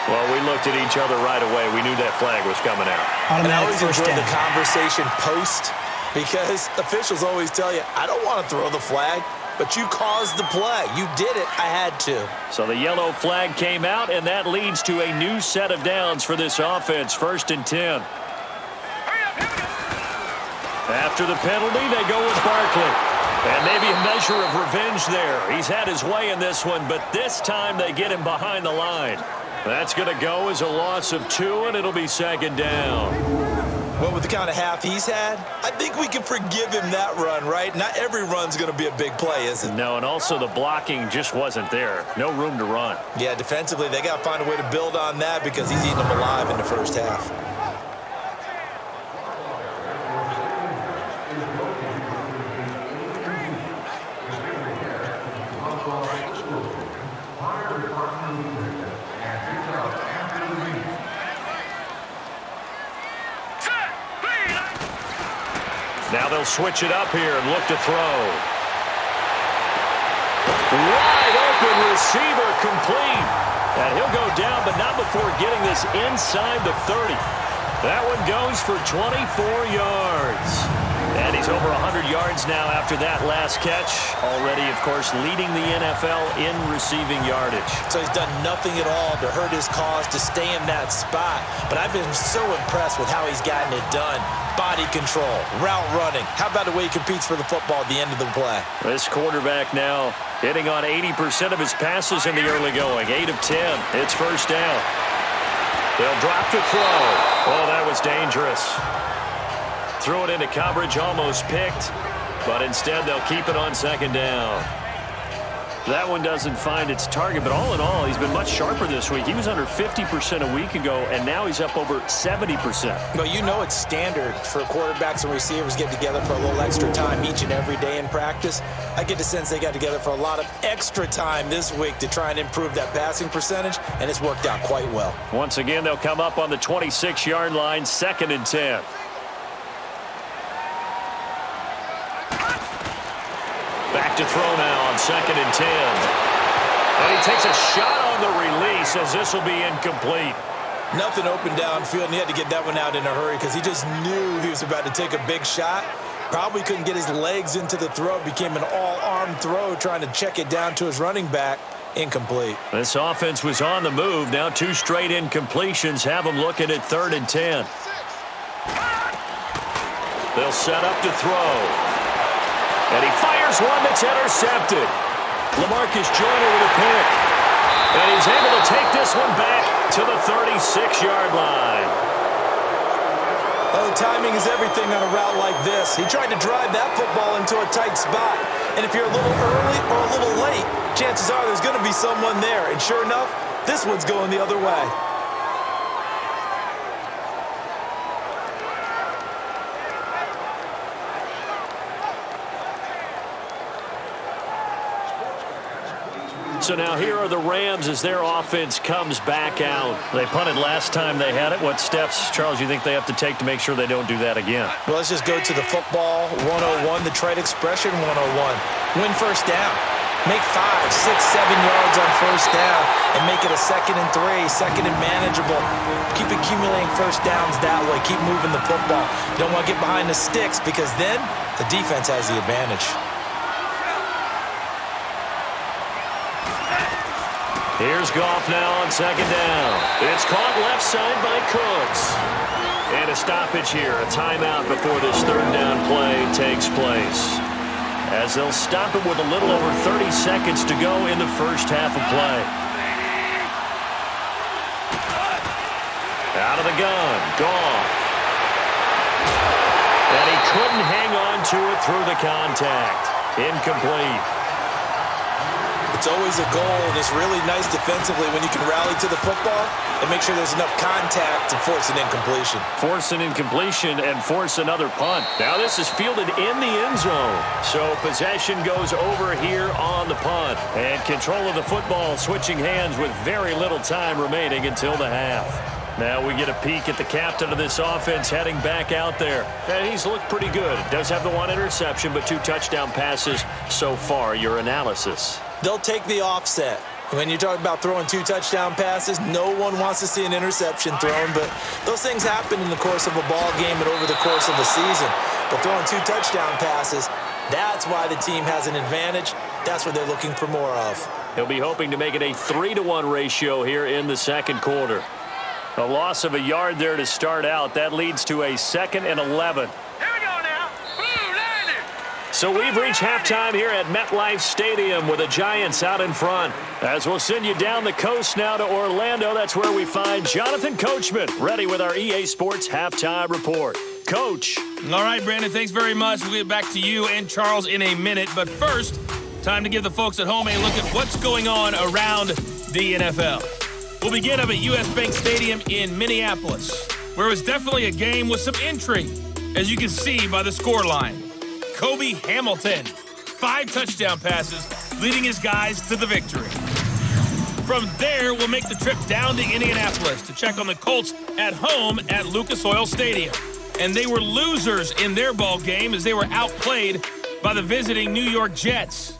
Well, we looked at each other right away. We knew that flag was coming out. And I always First enjoy down. the conversation post because officials always tell you, I don't want to throw the flag. But you caused the play. You did it. I had to. So the yellow flag came out, and that leads to a new set of downs for this offense. 1st and 10. After the penalty, they go with Barkley. And maybe a measure of revenge there. He's had his way in this one, but this time they get him behind the line. That's going to go as a loss of 2, and it'll be 2nd down. Well, with the kind of half he's had, I think we can forgive him that run, right? Not every run's going to be a big play, is it? No, and also the blocking just wasn't there. No room to run. Yeah, defensively, they got to find a way to build on that because he's eating them alive in the first half. Now they'll switch it up here and look to throw. Wide open receiver complete. And he'll go down, but not before getting this inside the 30. That one goes for 24 yards. And he's over 100 yards now after that last catch. Already, of course, leading the NFL in receiving yardage. So he's done nothing at all to hurt his cause, to stay in that spot. But I've been so impressed with how he's gotten it done. Body control, route running. How about the way he competes for the football at the end of the play? This quarterback now hitting on 80% of his passes in the early going. 8 of 10. It's 1st down. They'll drop the throw. Oh, that was dangerous. Threw it into coverage, almost picked. but instead they'll keep it on second down. That one doesn't find its target, but all in all, he's been much sharper this week. He was under 50% a week ago, and now he's up over 70%. Well, you know it's standard for quarterbacks and receivers get together for a little extra time each and every day in practice. I get the sense they got together for a lot of extra time this week to try and improve that passing percentage, and it's worked out quite well. Once again, they'll come up on the 26-yard line, 2nd and 10. Back to throw now on 2nd and 10. And he takes a shot on the release as this will be incomplete. Nothing open downfield, and he had to get that one out in a hurry because he just knew he was about to take a big shot. Probably couldn't get his legs into the throw. Became an all-arm throw trying to check it down to his running back. Incomplete. This offense was on the move. Now 2 straight incompletions have them looking at 3rd and 10. They'll set up to throw. And he fires one that's intercepted. LaMarcus Joyner with a pick. And he's able to take this one back to the 36-yard line. Oh, timing is everything on a route like this. He tried to drive that football into a tight spot. And if you're a little early or a little late, chances are there's going to be someone there. And sure enough, this one's going the other way. So now here are the Rams as their offense comes back out. They punted last time they had it. What steps, Charles, you think they have to take to make sure they don't do that again? Well, let's just go to the football 101, the trade expression 101. Win first down. Make 5, 6, 7 yards on first down and make it a 2nd and 3, 2nd and manageable. Keep accumulating first downs that way. Keep moving the football. You don't want to get behind the sticks because then the defense has the advantage. Here's Goff now on 2nd down. It's caught left side by Cooks. And a stoppage here, a timeout before this 3rd down play takes place. As they'll stop it with a little over 30 seconds to go in the first half of play. Out of the gun, Goff. And he couldn't hang on to it through the contact. Incomplete. It's always a goal, and it's really nice defensively when you can rally to the football and make sure there's enough contact to force an incompletion. Force an incompletion and force another punt. Now this is fielded in the end zone. So possession goes over here on the punt. And control of the football switching hands with very little time remaining until the half. Now we get a peek at the captain of this offense heading back out there. And he's looked pretty good. Does have the 1 interception, but 2 touchdown passes so far. Your analysis? They'll take the offset. When you talk about throwing 2 touchdown passes, no one wants to see an interception thrown, but those things happen in the course of a ball game and over the course of the season. But throwing 2 touchdown passes, that's why the team has an advantage. That's what they're looking for more of. He'll be hoping to make it a 3-to-1 ratio here in the 2nd quarter. A loss of a yard there to start out. That leads to a 2nd and 11. So we've reached halftime here at MetLife Stadium with the Giants out in front. As we'll send you down the coast now to Orlando, that's where we find Jonathan Coachman ready with our EA Sports Halftime Report. Coach. All right, Brandon, thanks very much. We'll get back to you and Charles in a minute. But first, time to give the folks at home a look at what's going on around the NFL. We'll begin up at US Bank Stadium in Minneapolis, where it was definitely a game with some intrigue, as you can see by the scoreline. Kobe Hamilton, 5 touchdown passes, leading his guys to the victory. From there, we'll make the trip down to Indianapolis to check on the Colts at home at Lucas Oil Stadium. And they were losers in their ball game as they were outplayed by the visiting New York Jets.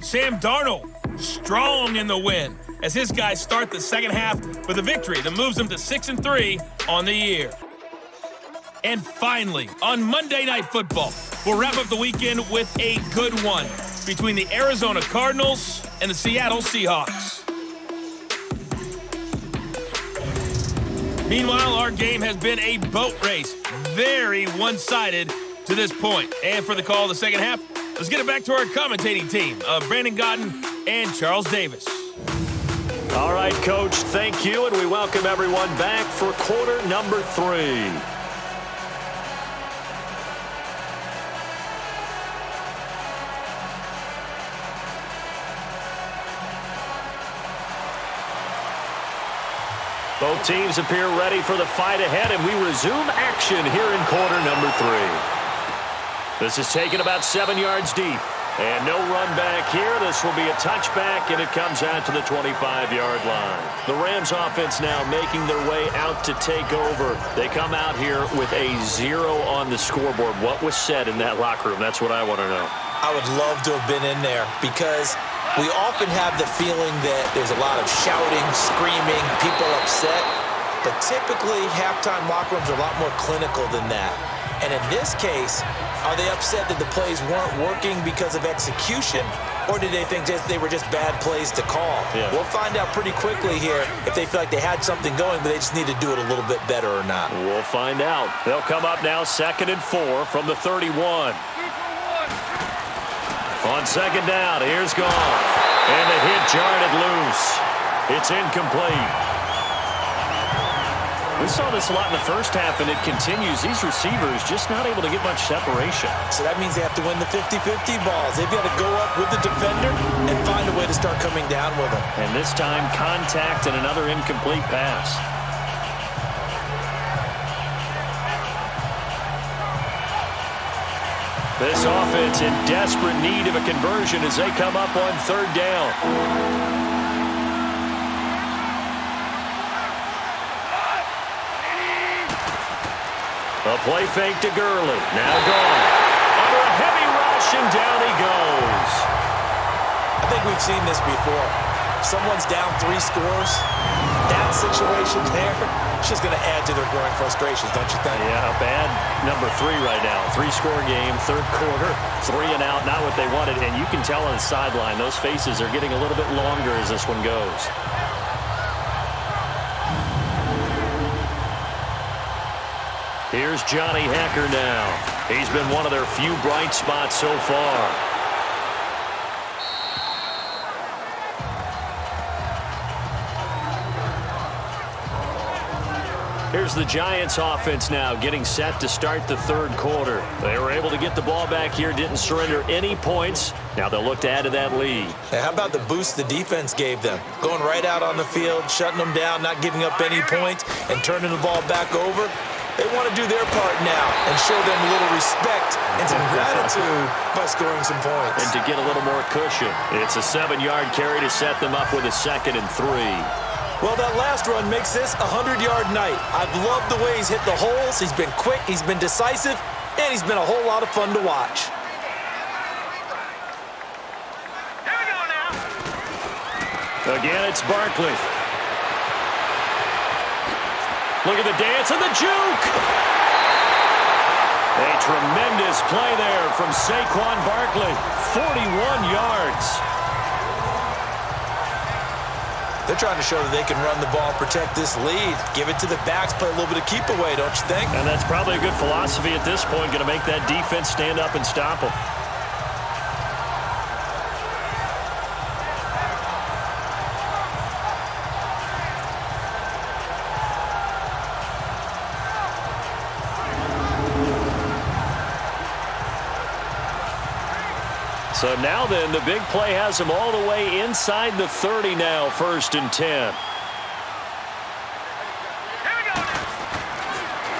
Sam Darnold, strong in the win, as his guys start the second half with a victory that moves them to 6-3 on the year. And finally, on Monday Night Football, we'll wrap up the weekend with a good one between the Arizona Cardinals and the Seattle Seahawks. Meanwhile, our game has been a boat race, very one-sided to this point. And for the call of the second half, let's get it back to our commentating team of Brandon Godden and Charles Davis. All right, Coach, thank you, and we welcome everyone back for quarter number 3. Both teams appear ready for the fight ahead, and we resume action here in quarter number 3. This is taken about 7 yards deep. And no run back here. This will be a touchback, and it comes out to the 25-yard line. The Rams offense now making their way out to take over. They come out here with a 0 on the scoreboard. What was said in that locker room? That's what I want to know. I would love to have been in there because we often have the feeling that there's a lot of shouting, screaming, people upset. But typically, halftime locker rooms are a lot more clinical than that. And in this case, are they upset that the plays weren't working because of execution, or did they think they were just bad plays to call? Yeah. We'll find out pretty quickly here if they feel like they had something going, but they just need to do it a little bit better or not. We'll find out. They'll come up now 2nd and 4 from the 31. On 2nd down, here's Goff. And the hit jarred it loose. It's incomplete. We saw this a lot in the first half, and it continues. These receivers just not able to get much separation. So that means they have to win the 50-50 balls. They've got to go up with the defender and find a way to start coming down with them. And this time, contact and another incomplete pass. This offense in desperate need of a conversion as they come up on 3rd down. A play fake to Gurley. Now gone. Under a heavy rush, and down he goes. I think we've seen this before. Someone's down 3 scores. That situation there, it's just going to add to their growing frustrations, don't you think? Yeah, a bad number 3 right now. 3-score game, 3rd quarter, 3 and out, not what they wanted. And you can tell on the sideline, those faces are getting a little bit longer as this one goes. Here's Johnny Hecker now. He's been one of their few bright spots so far. Here's the Giants offense now getting set to start the 3rd quarter. They were able to get the ball back here, didn't surrender any points. Now they'll look to add to that lead. Hey, how about the boost the defense gave them? Going right out on the field, shutting them down, not giving up any points, and turning the ball back over. They want to do their part now and show them a little respect and some gratitude by scoring some points. And to get a little more cushion. It's a 7-yard carry to set them up with a 2nd and 3. Well, that last run makes this a 100-yard night. I've loved the way he's hit the holes. He's been quick, he's been decisive, and he's been a whole lot of fun to watch. Here we go now. Again, it's Barkley. Look at the dance and the juke. A tremendous play there from Saquon Barkley. 41 yards. They're trying to show that they can run the ball, protect this lead, give it to the backs, play a little bit of keep away, don't you think? And that's probably a good philosophy at this point, going to make that defense stand up and stop them. So now then, the big play has them all the way inside the 30 now, 1st and 10.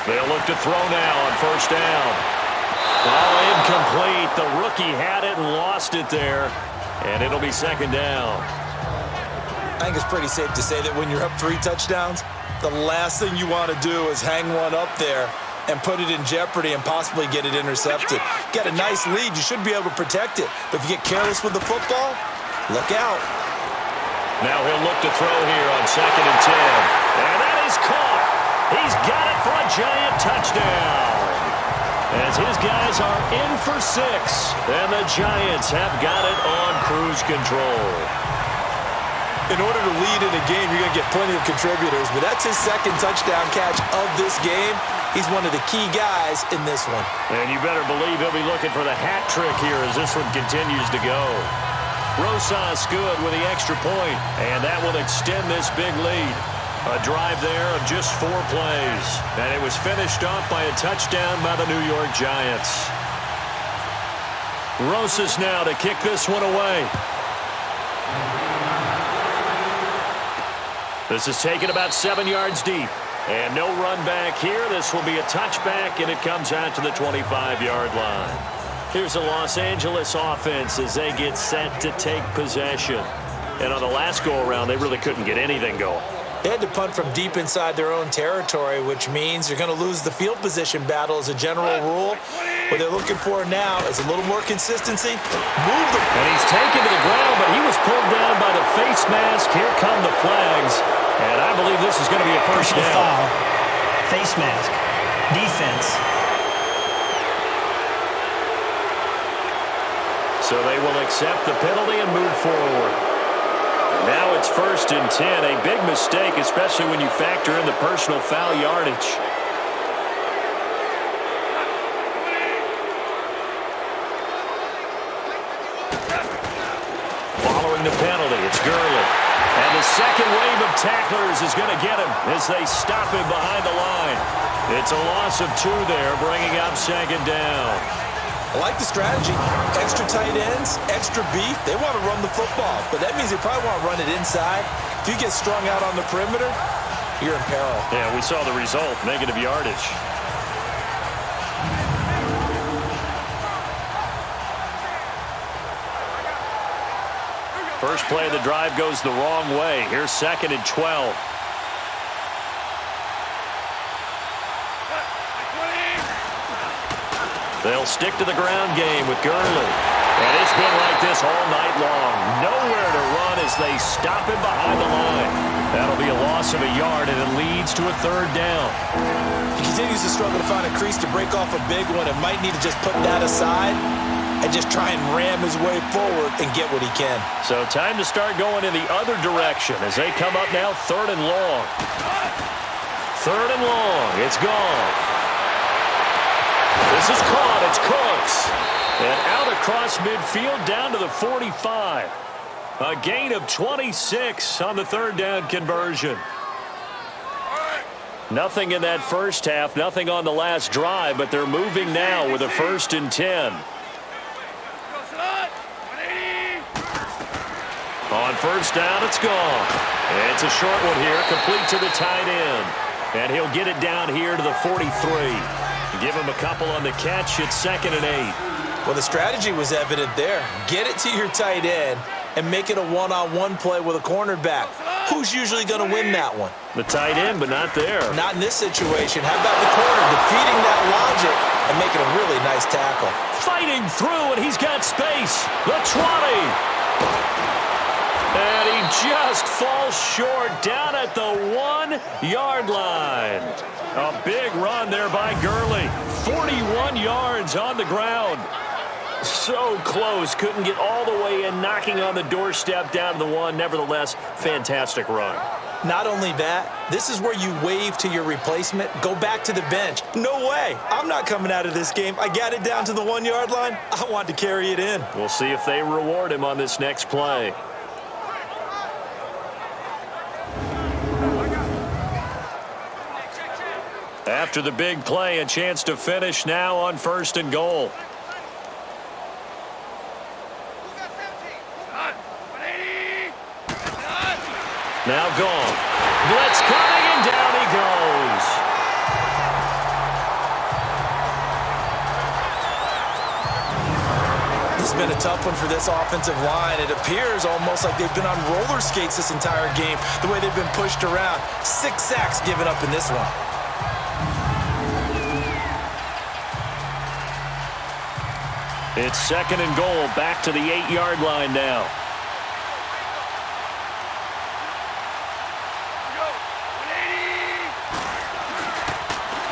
They'll look to throw now on 1st down. Ball incomplete. The rookie had it and lost it there. And it'll be 2nd down. I think it's pretty safe to say that when you're up 3 touchdowns, the last thing you want to do is hang one up there and put it in jeopardy and possibly get it intercepted. Get a nice lead, you should be able to protect it. But if you get careless with the football, look out. Now he'll look to throw here on 2nd and 10. And that is caught. He's got it for a giant touchdown. As his guys are in for 6. And the Giants have got it on cruise control. In order to lead in a game, you're going to get plenty of contributors. But that's his 2nd touchdown catch of this game. He's one of the key guys in this one. And you better believe he'll be looking for the hat trick here as this one continues to go. Rosas good with the extra point, and that will extend this big lead. A drive there of just 4 plays, and it was finished off by a touchdown by the New York Giants. Rosas now to kick this one away. This is taken about 7 yards deep. And no run back here. This will be a touchback, and it comes out to the 25-yard line. Here's the Los Angeles offense as they get set to take possession. And on the last go-around, they really couldn't get anything going. They had to punt from deep inside their own territory, which means you're going to lose the field position battle as a general rule. What they're looking for now is a little more consistency. Move them. And he's taken to the ground, but he was pulled down by the face mask. Here come the flags. And I believe this is going to be a first down. Foul. Face mask. Defense. So they will accept the penalty and move forward. Now it's 1st and 10. A big mistake, especially when you factor in the personal foul yardage. Following the penalty, it's Gurley. And the second wave of tacklers is going to get him as they stop him behind the line. It's a loss of 2 there, bringing up 2nd down. I like the strategy. Extra tight ends, extra beef. They want to run the football, but that means they probably want to run it inside. If you get strung out on the perimeter, you're in peril. Yeah, we saw the result, negative yardage. First play of the drive goes the wrong way. Here's 2nd and 12. They'll stick to the ground game with Gurley. And it's been like this all night long. Nowhere to run as they stop him behind the line. That'll be a loss of a yard, and it leads to a 3rd down. He continues to struggle to find a crease to break off a big one and might need to just put that aside and just try and ram his way forward and get what he can. So time to start going in the other direction as they come up now 3rd and long. 3rd and long. It's gone. This is caught. It's Cooks. And out across midfield down to the 45. A gain of 26 on the 3rd down conversion. Nothing in that first half, nothing on the last drive, but they're moving now with a 1st and 10. On 1st down, it's gone. And it's a short one here, complete to the tight end. And he'll get it down here to the 43. Give him a couple on the catch. It's 2nd and 8. Well, the strategy was evident there. Get it to your tight end and make it a one-on-one play with a cornerback. Who's usually going to win that one? The tight end, but not there. Not in this situation. How about the corner defeating that logic and making a really nice tackle? Fighting through, and he's got space. The 20. And he just falls short down at the 1-yard line. A big run there by Gurley. 41 yards on the ground. So close. Couldn't get all the way in, knocking on the doorstep down to the 1. Nevertheless, fantastic run. Not only that, this is where you wave to your replacement, go back to the bench. No way. I'm not coming out of this game. I got it down to the 1-yard line. I want to carry it in. We'll see if they reward him on this next play. After the big play, a chance to finish now on 1st and goal. Now gone. Blitz coming, and down he goes. This has been a tough one for this offensive line. It appears almost like they've been on roller skates this entire game, the way they've been pushed around. 6 sacks given up in this one. It's 2nd and goal, back to the 8-yard line now.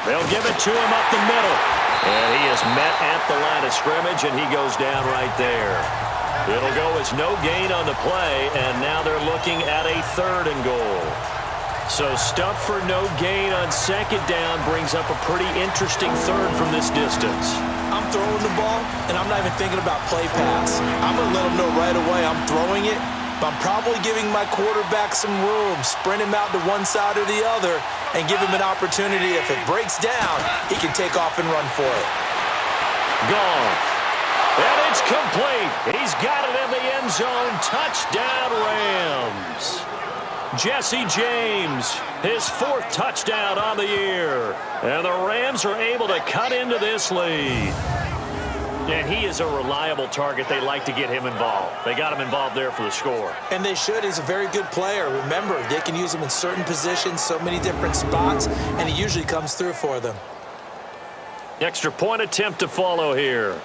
They'll give it to him up the middle. And he is met at the line of scrimmage, and he goes down right there. It'll go as no gain on the play, and now they're looking at a 3rd and goal. So stuff for no gain on 2nd down brings up a pretty interesting 3rd from this distance. I'm throwing the ball, and I'm not even thinking about play pass. I'm going to let them know right away I'm throwing it, but I'm probably giving my quarterback some room, sprint him out to one side or the other, and give him an opportunity. If it breaks down, he can take off and run for it. Gone. And it's complete. He's got it in the end zone. Touchdown, Rams. Jesse James, his 4th touchdown on the year. And the Rams are able to cut into this lead. And he is a reliable target. They like to get him involved. They got him involved there for the score. And they should. He's a very good player. Remember, they can use him in certain positions, so many different spots, and he usually comes through for them. Extra point attempt to follow here.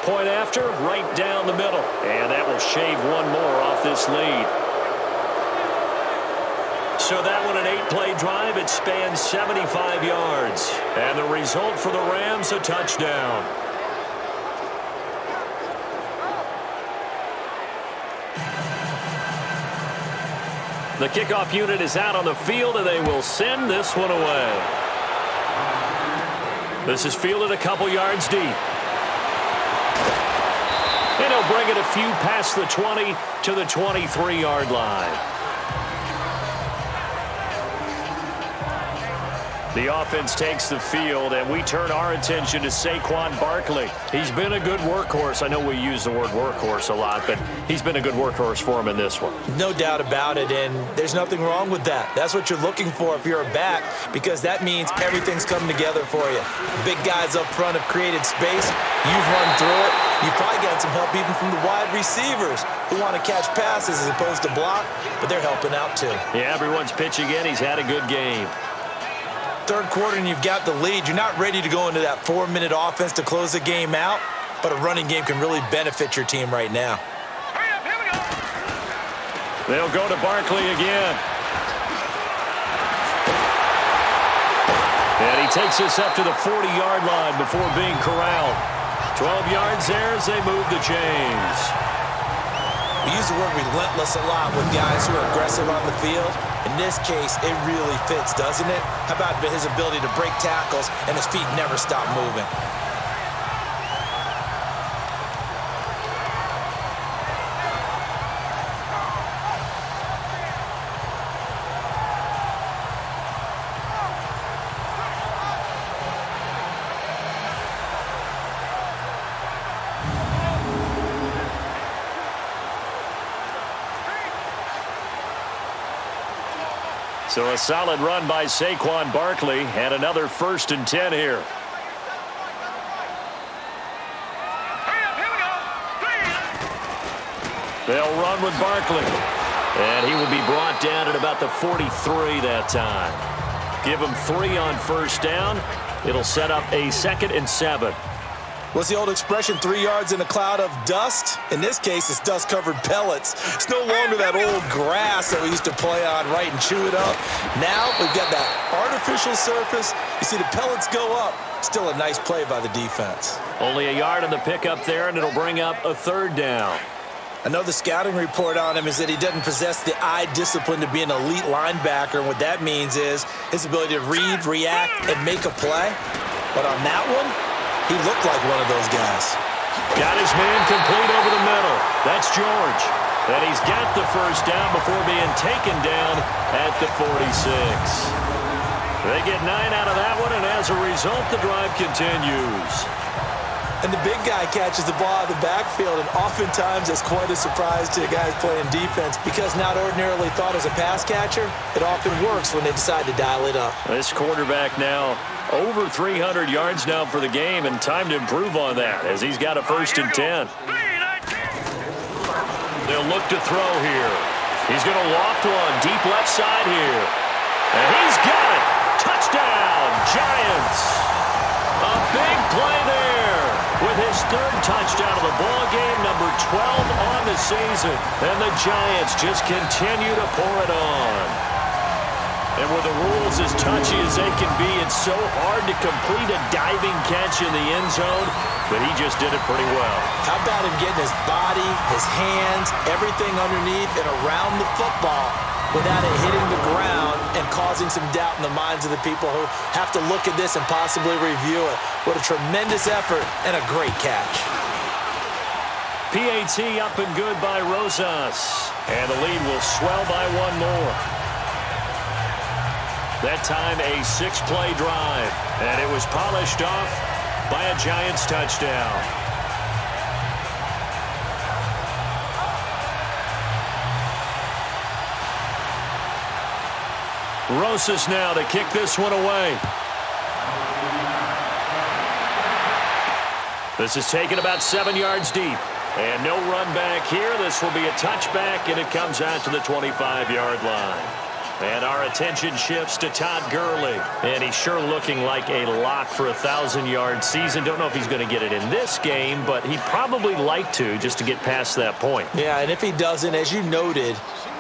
Point after, right down the middle. And that will shave one more off this lead. So that one, an 8-play drive. It spans 75 yards. And the result for the Rams, a touchdown. The kickoff unit is out on the field, and they will send this one away. This is fielded a couple yards deep. And he'll bring it a few past the 20 to the 23-yard line. The offense takes the field, and we turn our attention to Saquon Barkley. He's been a good workhorse. I know we use the word workhorse a lot, but he's been a good workhorse for him in this one. No doubt about it, and there's nothing wrong with that. That's what you're looking for if you're a back, because that means everything's coming together for you. Big guys up front have created space. You've run through it. You've probably got some help even from the wide receivers who want to catch passes as opposed to block, but they're helping out too. Yeah, everyone's pitching in. He's had a good game. Third quarter and you've got the lead. You're not ready to go into that 4-minute offense to close the game out, but a running game can really benefit your team right now. Hurry up, here we go. They'll go to Barkley again. And he takes us up to the 40-yard line before being corralled. 12 yards there as they move the chains. We use the word relentless a lot with guys who are aggressive on the field. In this case, it really fits, doesn't it? How about his ability to break tackles and his feet never stop moving? So a solid run by Saquon Barkley, and another 1st and 10 here. Hurry up, here we go. They'll run with Barkley. And he will be brought down at about the 43 that time. Give him 3 on 1st down. It'll set up a 2nd and 7. What's the old expression, 3 yards in a cloud of dust? In this case, it's dust-covered pellets. It's no longer that old grass that we used to play on, right, and chew it up. Now we've got that artificial surface. You see the pellets go up. Still a nice play by the defense. Only a yard on the pickup there, and it'll bring up a 3rd down. I know the scouting report on him is that he doesn't possess the eye discipline to be an elite linebacker, and what that means is his ability to read, react, and make a play. But on that one, he looked like one of those guys. Got his man complete over the middle. That's George. And he's got the 1st down before being taken down at the 46. They get 9 out of that one, and as a result, the drive continues. And the big guy catches the ball out of the backfield, and oftentimes it's quite a surprise to the guys playing defense because not ordinarily thought as a pass catcher, it often works when they decide to dial it up. This quarterback now over 300 yards now for the game, and time to improve on that as he's got a 1st and 10. They'll look to throw here. He's going to loft one deep left side here. And he's got it. Touchdown, Giants. A big play there with his 3rd touchdown of the ball game, number 12 on the season. And the Giants just continue to pour it on. And with the rules as touchy as they can be, it's so hard to complete a diving catch in the end zone, but he just did it pretty well. How about him getting his body, his hands, everything underneath and around the football without it hitting the ground and causing some doubt in the minds of the people who have to look at this and possibly review it. What a tremendous effort and a great catch. PAT up and good by Rosas. And the lead will swell by 1 more. That time a 6-play drive, and it was polished off by a Giants touchdown. Rosas now to kick this one away. This is taken about 7 yards deep. And no run back here. This will be a touchback, and it comes out to the 25-yard line. And our attention shifts to Todd Gurley. And he's sure looking like a lock for a 1,000-yard season. Don't know if he's going to get it in this game, but he'd probably like to just to get past that point. Yeah, and if he doesn't, as you noted,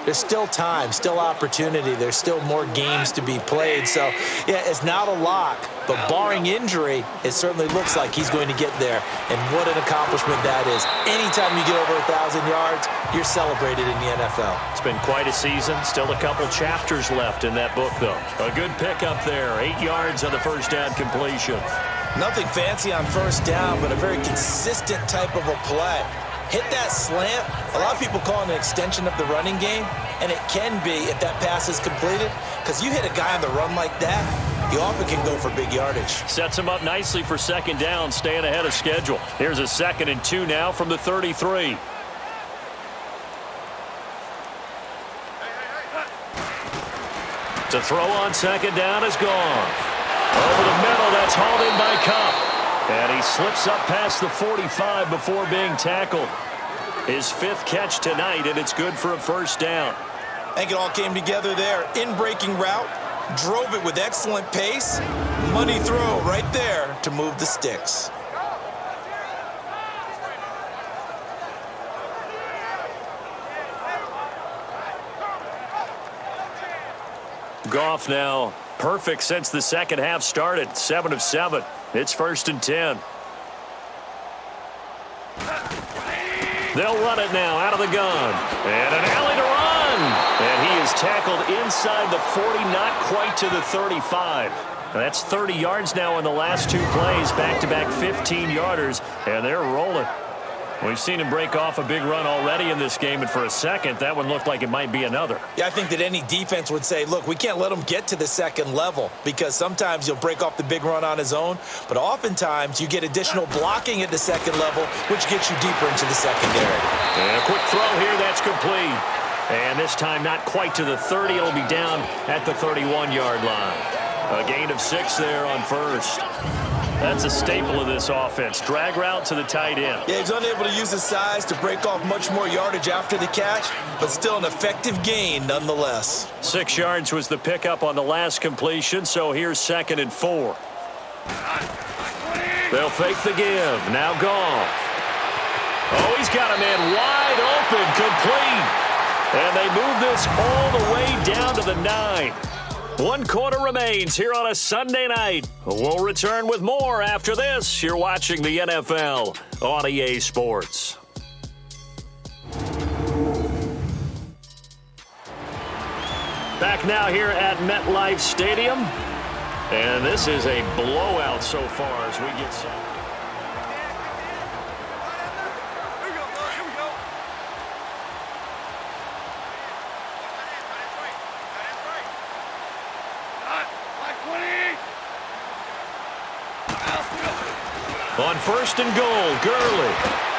there's still time, still opportunity. There's still more games to be played. So, yeah, it's not a lock. But barring injury, it certainly looks like he's going to get there. And what an accomplishment that is. Anytime you get over 1,000 yards, you're celebrated in the NFL. It's been quite a season. Still a couple chapters left in that book, though. A good pickup there. 8 yards on the first down completion. Nothing fancy on first down, but a very consistent type of a play. Hit that slant. A lot of people call it an extension of the running game, and it can be if that pass is completed, because you hit a guy on the run like that, you often can go for big yardage. Sets him up nicely for second down, staying ahead of schedule. Here's a 2nd and 2 now from the 33. To throw on second down is gone. Over the middle, that's hauled in by Cup. And he slips up past the 45 before being tackled. His 5th catch tonight, and it's good for a first down. I think it all came together there. In-breaking route, drove it with excellent pace. Money throw right there to move the sticks. Goff now perfect since the second half started. 7 of 7. It's 1st and 10. They'll run it now out of the gun. And an alley to run. And he is tackled inside the 40, not quite to the 35. That's 30 yards now in the last 2 plays. Back-to-back 15-yarders. And they're rolling. We've seen him break off a big run already in this game, and for a second, that one looked like it might be another. Yeah, I think that any defense would say, look, we can't let him get to the second level, because sometimes he'll break off the big run on his own, but oftentimes you get additional blocking at the second level, which gets you deeper into the secondary. And a quick throw here, that's complete. And this time not quite to the 30. It'll be down at the 31-yard line. A gain of 6 there on first. That's a staple of this offense. Drag route to the tight end. Yeah, he's unable to use his size to break off much more yardage after the catch, but still an effective gain nonetheless. 6 yards was the pickup on the last completion, so here's 2nd and 4. They'll fake the give. Now Goff. Oh, he's got a man wide open, complete. And they move this all the way down to the 9. 1 quarter remains here on a Sunday night. We'll return with more after this. You're watching the NFL on EA Sports. Back now here at MetLife Stadium. And this is a blowout so far as we get set. On 1st and goal, Gurley.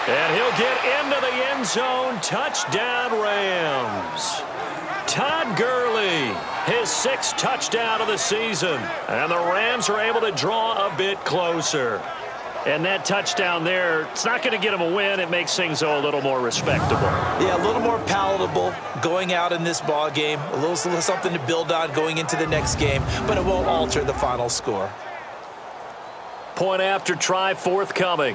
And he'll get into the end zone. Touchdown, Rams. Todd Gurley, his 6th touchdown of the season. And the Rams are able to draw a bit closer. And that touchdown there, it's not going to get them a win. It makes things, though, a little more respectable. Yeah, a little more palatable going out in this ball game. A little something to build on going into the next game, but it won't alter the final score. Point after try forthcoming.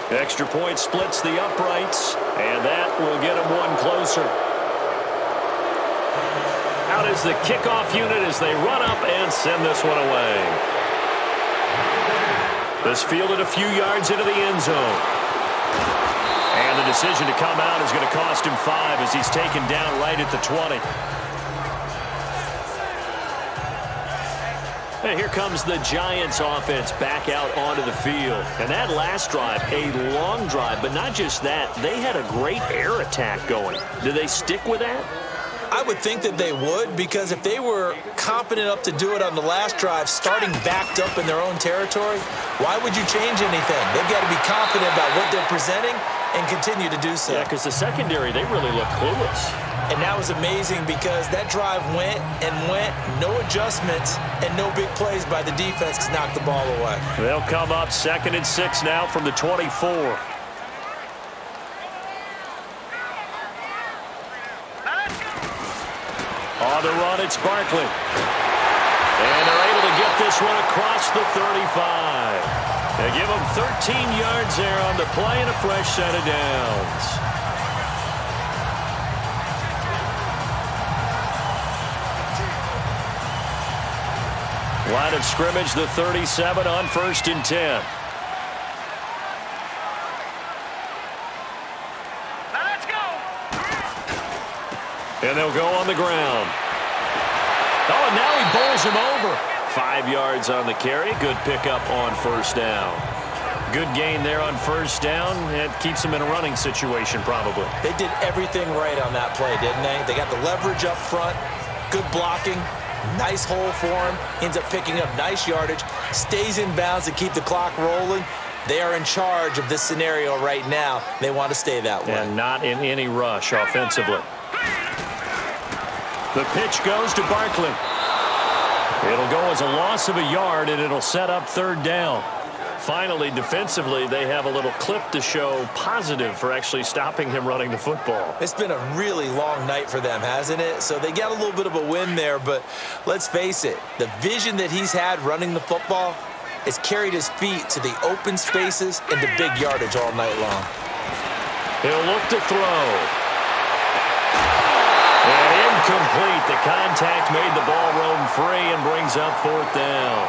Extra point splits the uprights, and that will get them one closer. Out is the kickoff unit as they run up and send this one away. This fielded a few yards into the end zone. And the decision to come out is going to cost him 5 as he's taken down right at the 20. And here comes the Giants offense back out onto the field. And that last drive, a long drive, but not just that. They had a great air attack going. Do they stick with that? I would think that they would, because if they were confident enough to do it on the last drive, starting backed up in their own territory, why would you change anything? They've got to be confident about what they're presenting and continue to do so. Yeah, because the secondary, they really look clueless. And that was amazing because that drive went and went, no adjustments, and no big plays by the defense to knock the ball away. They'll come up 2nd and 6 now from the 24. On the run, it's Barkley. And they're able to get this one across the 35. They give him 13 yards there on the play and a fresh set of downs. Line of scrimmage, the 37 on 1st and 10. Let's go. And they'll go on the ground. Oh, and now he bowls him over. 5 yards on the carry. Good pickup on 1st down. Good gain there on 1st down. It keeps him in a running situation probably. They did everything right on that play, didn't they? They got the leverage up front, good blocking, nice hole for him, ends up picking up nice yardage, stays in bounds to keep the clock rolling. They are in charge of this scenario right now. They want to stay that way. And not in any rush offensively. The pitch goes to Barkley. It'll go as a loss of a yard, and it'll set up 3rd down. Finally, defensively, they have a little clip to show positive for actually stopping him running the football. It's been a really long night for them, hasn't it? So they got a little bit of a win there, but let's face it, the vision that he's had running the football has carried his feet to the open spaces and to big yardage all night long. He'll look to throw. And incomplete. The contact made the ball roam free and brings up 4th down.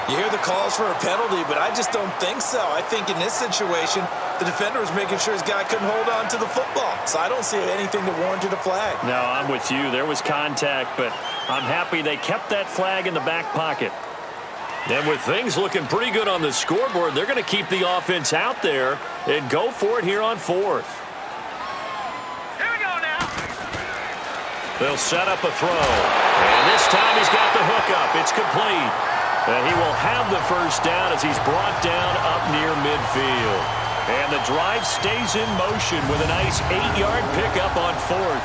You hear the calls for a penalty, but I just don't think so. I think in this situation, the defender was making sure his guy couldn't hold on to the football. So I don't see anything that warranted a flag. No, I'm with you. There was contact, but I'm happy they kept that flag in the back pocket. And with things looking pretty good on the scoreboard, they're going to keep the offense out there and go for it here on 4th. Here we go now. They'll set up a throw. And this time he's got the hookup. It's complete. And he will have the 1st down as he's brought down up near midfield. And the drive stays in motion with a nice 8-yard pickup on 4th.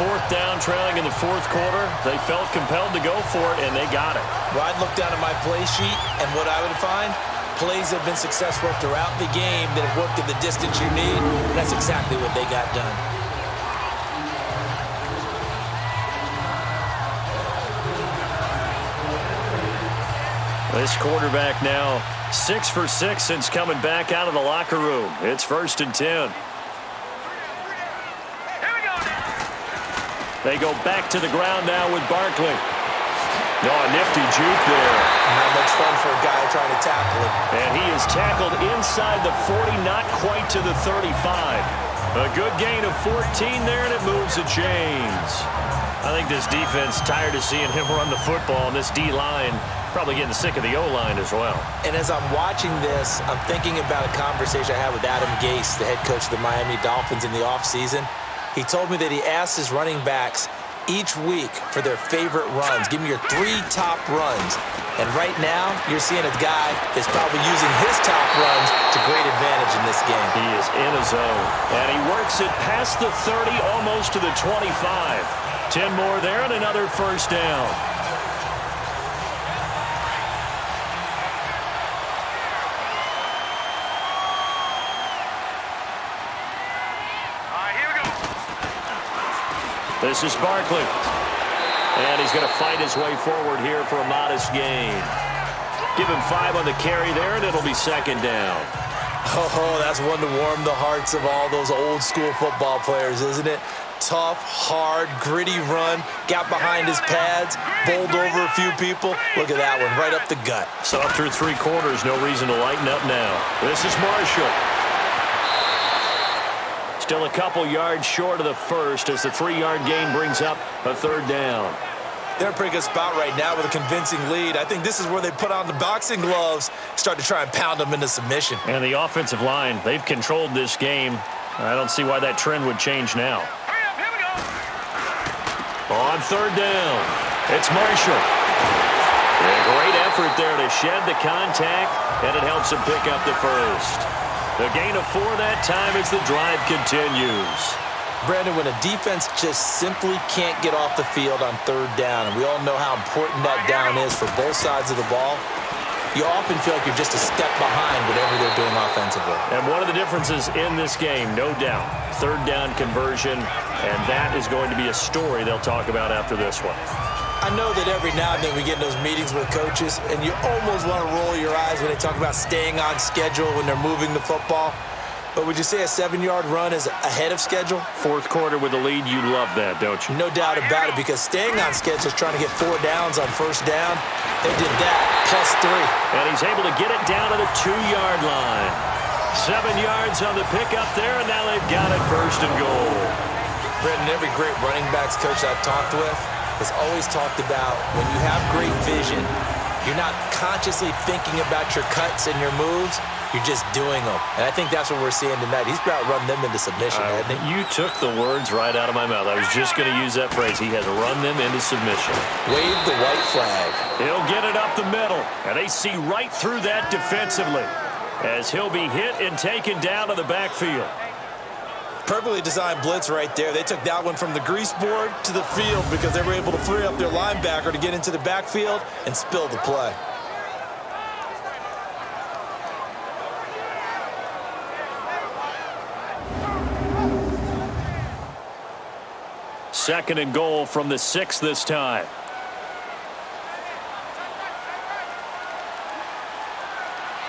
4th down, trailing in the 4th quarter. They felt compelled to go for it, and they got it. Well, I'd look down at my play sheet, and what I would find, plays have been successful throughout the game that have worked at the distance you need. And that's exactly what they got done. This quarterback now 6 for 6 since coming back out of the locker room. It's 1st and 10. Here we go now. They go back to the ground now with Barkley. No, a nifty juke there. Not much fun for a guy trying to tackle him. And he is tackled inside the 40, not quite to the 35. A good gain of 14 there, and it moves the chains. I think this defense tired of seeing him run the football, and this D-line probably getting sick of the O-line as well. And as I'm watching this, I'm thinking about a conversation I had with Adam Gase, the head coach of the Miami Dolphins in the offseason. He told me that he asked his running backs each week for their favorite runs. Give me your 3 top runs. And right now, you're seeing a guy that's probably using his top runs to great advantage in this game. He is in a zone. And he works it past the 30, almost to the 25. 10 more there and another 1st down. All right, here we go. This is Barkley. And he's going to fight his way forward here for a modest gain. Give him 5 on the carry there, and it'll be 2nd down. Oh, that's one to warm the hearts of all those old school football players, isn't it? Tough, hard, gritty run, got behind his pads, bowled over a few people. Look at that one, right up the gut. So up through 3 quarters, no reason to lighten up now. This is Marshall. Still a couple yards short of the 1st as the 3-yard gain brings up a 3rd down. They're in a pretty good spot right now with a convincing lead. I think this is where they put on the boxing gloves, start to try and pound them into submission. And the offensive line, they've controlled this game. I don't see why that trend would change now. Hurry up, here we go. On 3rd down, it's Marshall. A great effort there to shed the contact, and it helps him pick up the 1st. The gain of 4 that time as the drive continues. Brandon, when a defense just simply can't get off the field on 3rd down, and we all know how important that down is for both sides of the ball, you often feel like you're just a step behind whatever they're doing offensively. And one of the differences in this game, no doubt, 3rd down conversion, and that is going to be a story they'll talk about after this one. I know that every now and then we get in those meetings with coaches, and you almost want to roll your eyes when they talk about staying on schedule when they're moving the football. But would you say a 7-yard run is ahead of schedule? 4th quarter with a lead, you love that, don't you? No doubt about it, because staying on schedule is trying to get 4 downs on 1st down. They did that, +3. And he's able to get it down to the 2-yard line. 7 yards on the pickup there, and now they've got it 1st and goal. Brendan, every great running backs coach I've talked with has always talked about when you have great vision, you're not consciously thinking about your cuts and your moves. You're just doing them. And I think that's what we're seeing tonight. He's about run them into submission, hasn't he? You took the words right out of my mouth. I was just going to use that phrase. He has run them into submission. Wave the white flag. He'll get it up the middle. And they see right through that defensively as he'll be hit and taken down to the backfield. Perfectly designed blitz right there. They took that one from the grease board to the field because they were able to free up their linebacker to get into the backfield and spill the play. Second and goal from the 6 this time.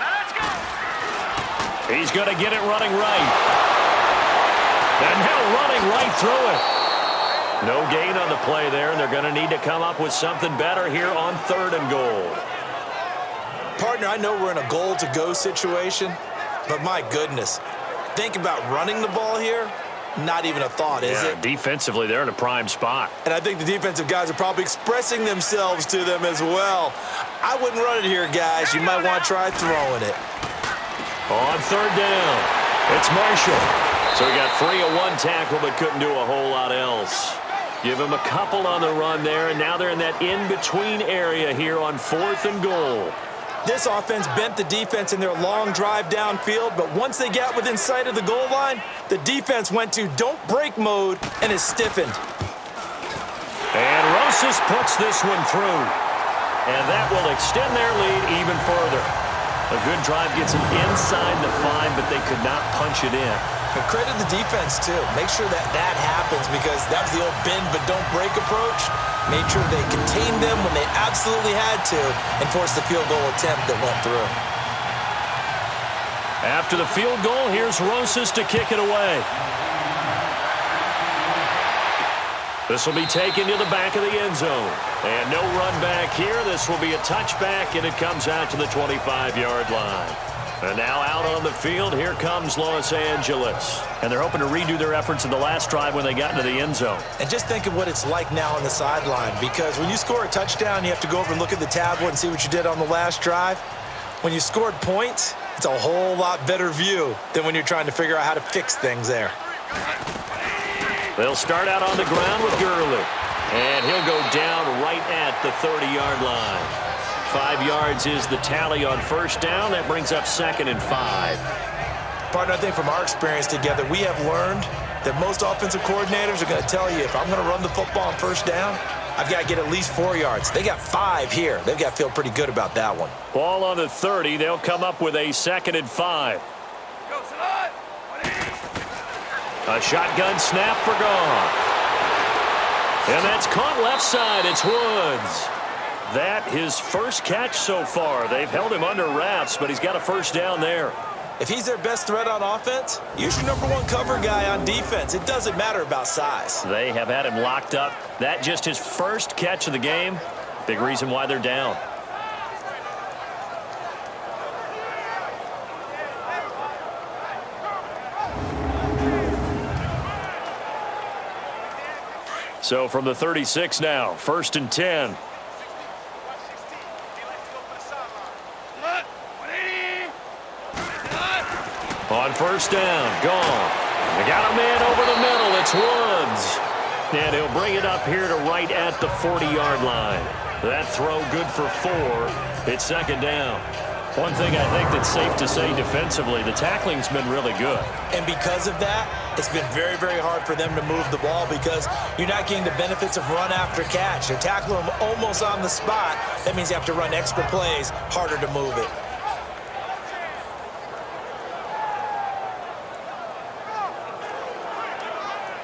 Let's go. He's going to get it running right. And now running right through it. No gain on the play there, and they're going to need to come up with something better here on 3rd and goal. Partner, I know we're in a goal-to-go situation, but my goodness, think about running the ball here. Not even a thought, is it? Defensively, they're in a prime spot. And I think the defensive guys are probably expressing themselves to them as well. I wouldn't run it here, guys. You might want to try throwing it. On 3rd down, it's Marshall. So he got free of 1 tackle but couldn't do a whole lot else. Give him a couple on the run there, and now they're in that in-between area here on 4th and goal. This offense bent the defense in their long drive downfield, but once they got within sight of the goal line, the defense went to don't break mode and is stiffened. And Rosas puts this one through. And that will extend their lead even further. A good drive gets them inside the 5, but they could not punch it in. And credit the defense, too. Make sure that that happens because that was the old bend but don't break approach. Made sure they contained them when they absolutely had to and forced the field goal attempt that went through. After the field goal, here's Rosas to kick it away. This will be taken to the back of the end zone. And no run back here. This will be a touchback, and it comes out to the 25-yard line. And now out on the field, here comes Los Angeles. And they're hoping to redo their efforts in the last drive when they got into the end zone. And just think of what it's like now on the sideline, because when you score a touchdown, you have to go over and look at the tablet and see what you did on the last drive. When you scored points, it's a whole lot better view than when you're trying to figure out how to fix things there. They'll start out on the ground with Gurley. And he'll go down right at the 30-yard line. 5 yards is the tally on 1st down. That brings up 2nd and 5. Partner, I think from our experience together, we have learned that most offensive coordinators are going to tell you, if I'm going to run the football on 1st down, I've got to get at least 4 yards. They got 5 here. They've got to feel pretty good about that one. Ball on the 30. They'll come up with a 2nd and 5. A shotgun snap for Goff. And that's caught left side. It's Woods. That his first catch so far. They've held him under wraps, but he's got a 1st down there. If he's their best threat on offense, use your #1 cover guy on defense. It doesn't matter about size. They have had him locked up. That just his first catch of the game. Big reason why they're down. So from the 36 now, 1st and 10. On 1st down, gone. They got a man over the middle. It's Woods. And he'll bring it up here to right at the 40-yard line. That throw good for 4. It's 2nd down. One thing I think that's safe to say defensively, the tackling's been really good. And because of that, it's been very, very hard for them to move the ball because you're not getting the benefits of run after catch. They're tackling them almost on the spot. That means you have to run extra plays, harder to move it.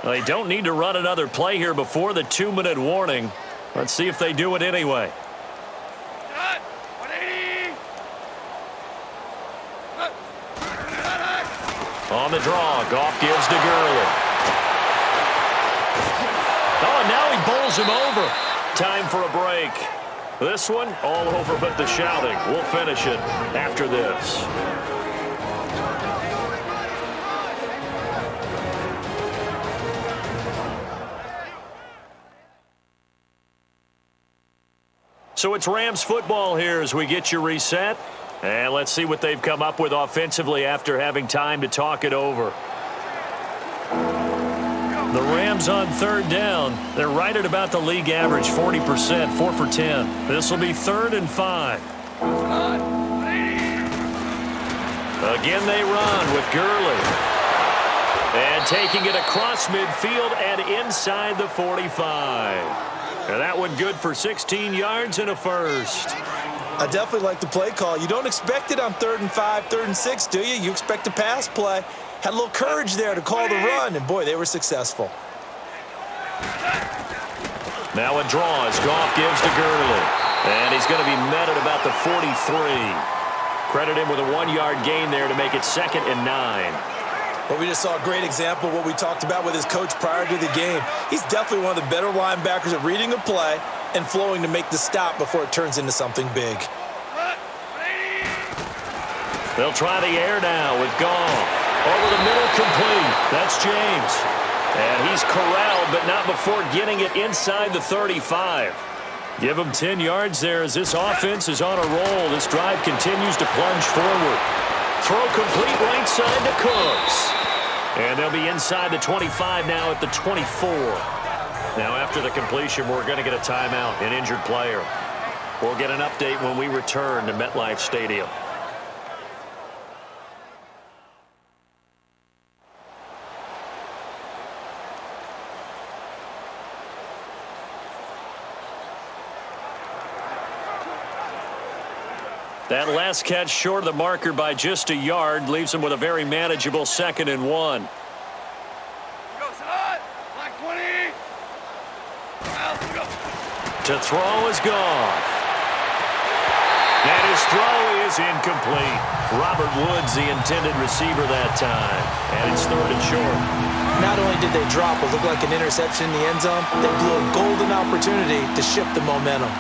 They don't need to run another play here before the 2-minute warning. Let's see if they do it anyway. On the draw, Goff gives to Gurley. Oh, and now he bowls him over. Time for a break. This one, all over but the shouting. We'll finish it after this. So it's Rams football here as we get you reset. And let's see what they've come up with offensively after having time to talk it over. The Rams on third down. They're right at about the league average, 40%, 4 for 10. This will be 3rd and 5. Again they run with Gurley. And taking it across midfield and inside the 45. And that one good for 16 yards and a first. I definitely like the play call. You don't expect it on 3rd and 5, 3rd and 6, do you? You expect a pass play. Had a little courage there to call the run, and boy, they were successful. Now a draw as Goff gives to Gurley. And he's going to be met at about the 43. Credit him with a 1-yard gain there to make it 2nd and 9. Well, we just saw a great example of what we talked about with his coach prior to the game. He's definitely one of the better linebackers at reading a play and flowing to make the stop before it turns into something big. They'll try the air now with Goff. Over the middle, complete. That's James. And he's corralled, but not before getting it inside the 35. Give him 10 yards there as this offense is on a roll. This drive continues to plunge forward. Throw complete right side to Cooks. And they'll be inside the 25 now at the 24. Now after the completion, we're going to get a timeout, an injured player. We'll get an update when we return to MetLife Stadium. That last catch short of the marker by just a yard leaves him with a very manageable 2nd and 1. To throw is Goff. And his throw is incomplete. Robert Woods, the intended receiver that time. And it's 3rd and short. Not only did they drop what looked like an interception in the end zone, they blew a golden opportunity to shift the momentum.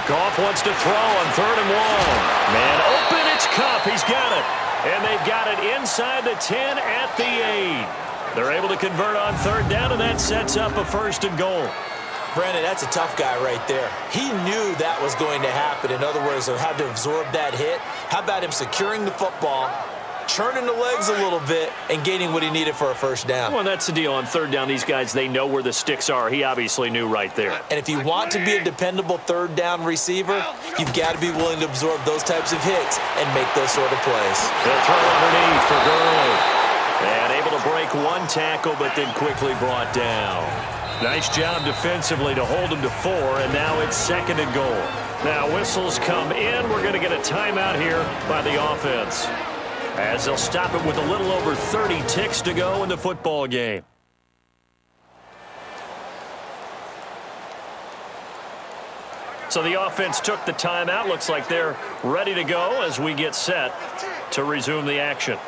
Goff wants to throw on 3rd and 1. Man open, it's Kupp. He's got it. And they've got it inside the 10 at the 8. They're able to convert on 3rd down, and that sets up a 1st and goal. Brandon, that's a tough guy right there. He knew that was going to happen. In other words, he had to absorb that hit. How about him securing the football, churning the legs a little bit, and gaining what he needed for a 1st down? Well, that's the deal. On 3rd down, these guys, they know where the sticks are. He obviously knew right there. And if you want to be a dependable 3rd down receiver, you've got to be willing to absorb those types of hits and make those sort of plays. They'll throw underneath for Gurley. And able to break 1 tackle, but then quickly brought down. Nice job defensively to hold him to 4, and now it's 2nd and goal. Now whistles come in. We're going to get a timeout here by the offense, as they'll stop it with a little over 30 ticks to go in the football game. So the offense took the timeout. Looks like they're ready to go as we get set to resume the action.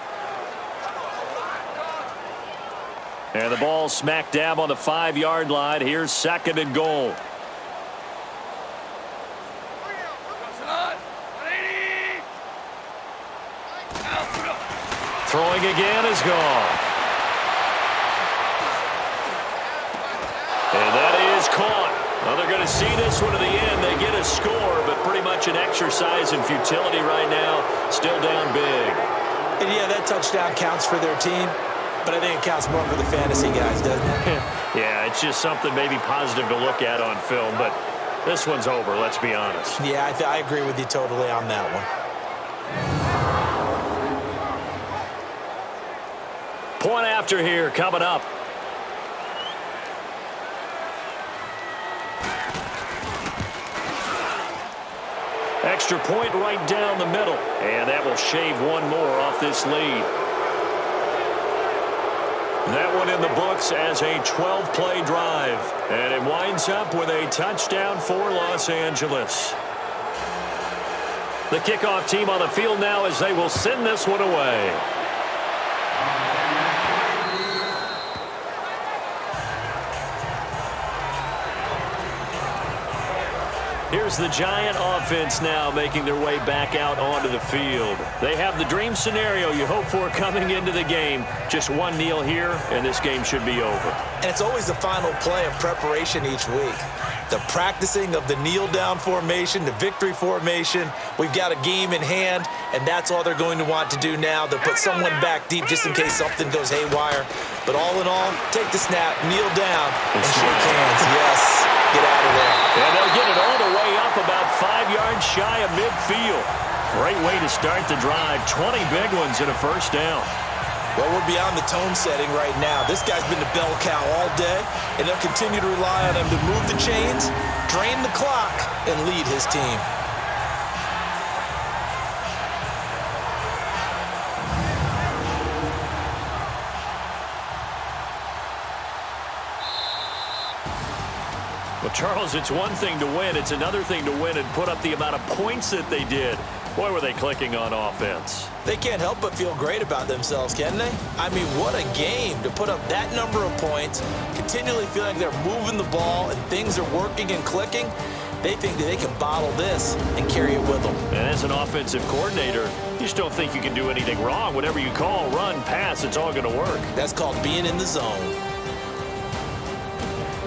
And the ball smack dab on the 5-yard line. Here's 2nd and goal. Throwing again is Goff. And that is caught. Well, they're going to see this one to the end. They get a score, but pretty much an exercise in futility right now. Still down big. And yeah, that touchdown counts for their team. But I think it counts more for the fantasy guys, doesn't it? Yeah, it's just something maybe positive to look at on film. But This one's over, let's be honest. Yeah, I agree with you totally on that one. Point after here coming up. Extra point right down the middle. And that will shave one more off this lead. That one in the books as a 12-play drive. And it winds up with a touchdown for Los Angeles. The kickoff team on the field now as they will send this one away. Here's the Giant offense now making their way back out onto the field. They have the dream scenario you hope for coming into the game. Just one kneel here, and this game should be over. And it's always the final play of preparation each week. The practicing of the kneel-down formation, the victory formation. We've got a game in hand, and that's all they're going to want to do now. They'll put someone back deep just in case something goes haywire. But all in all, take the snap, kneel down, and shake hands. Yes, get out of there. And they'll get it all the way up about 5 yards shy of midfield. Great way to start the drive. 20 big ones and a first down. Well, we're beyond the tone setting right now. This guy's been the bell cow all day, and they'll continue to rely on him to move the chains, drain the clock, and lead his team. Well, Charles, it's one thing to win. It's another thing to win and put up the amount of points that they did. Boy, were they clicking on offense. They can't help but feel great about themselves, can they? I mean, what a game to put up that number of points, continually feeling like they're moving the ball and things are working and clicking. They think that they can bottle this and carry it with them. And as an offensive coordinator, you just don't think you can do anything wrong. Whatever you call, run, pass, it's all going to work. That's called being in the zone.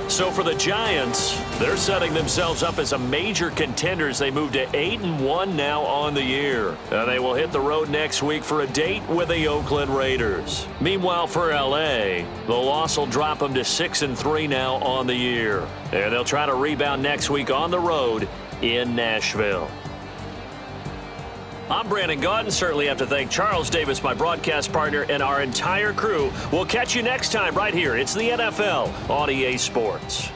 So for the Giants, they're setting themselves up as a major contender as they move to 8-1 now on the year. And they will hit the road next week for a date with the Oakland Raiders. Meanwhile, for L.A., the loss will drop them to 6-3 now on the year. And they'll try to rebound next week on the road in Nashville. I'm Brandon Gaudin. Certainly have to thank Charles Davis, my broadcast partner, and our entire crew. We'll catch you next time right here. It's the NFL on EA Sports.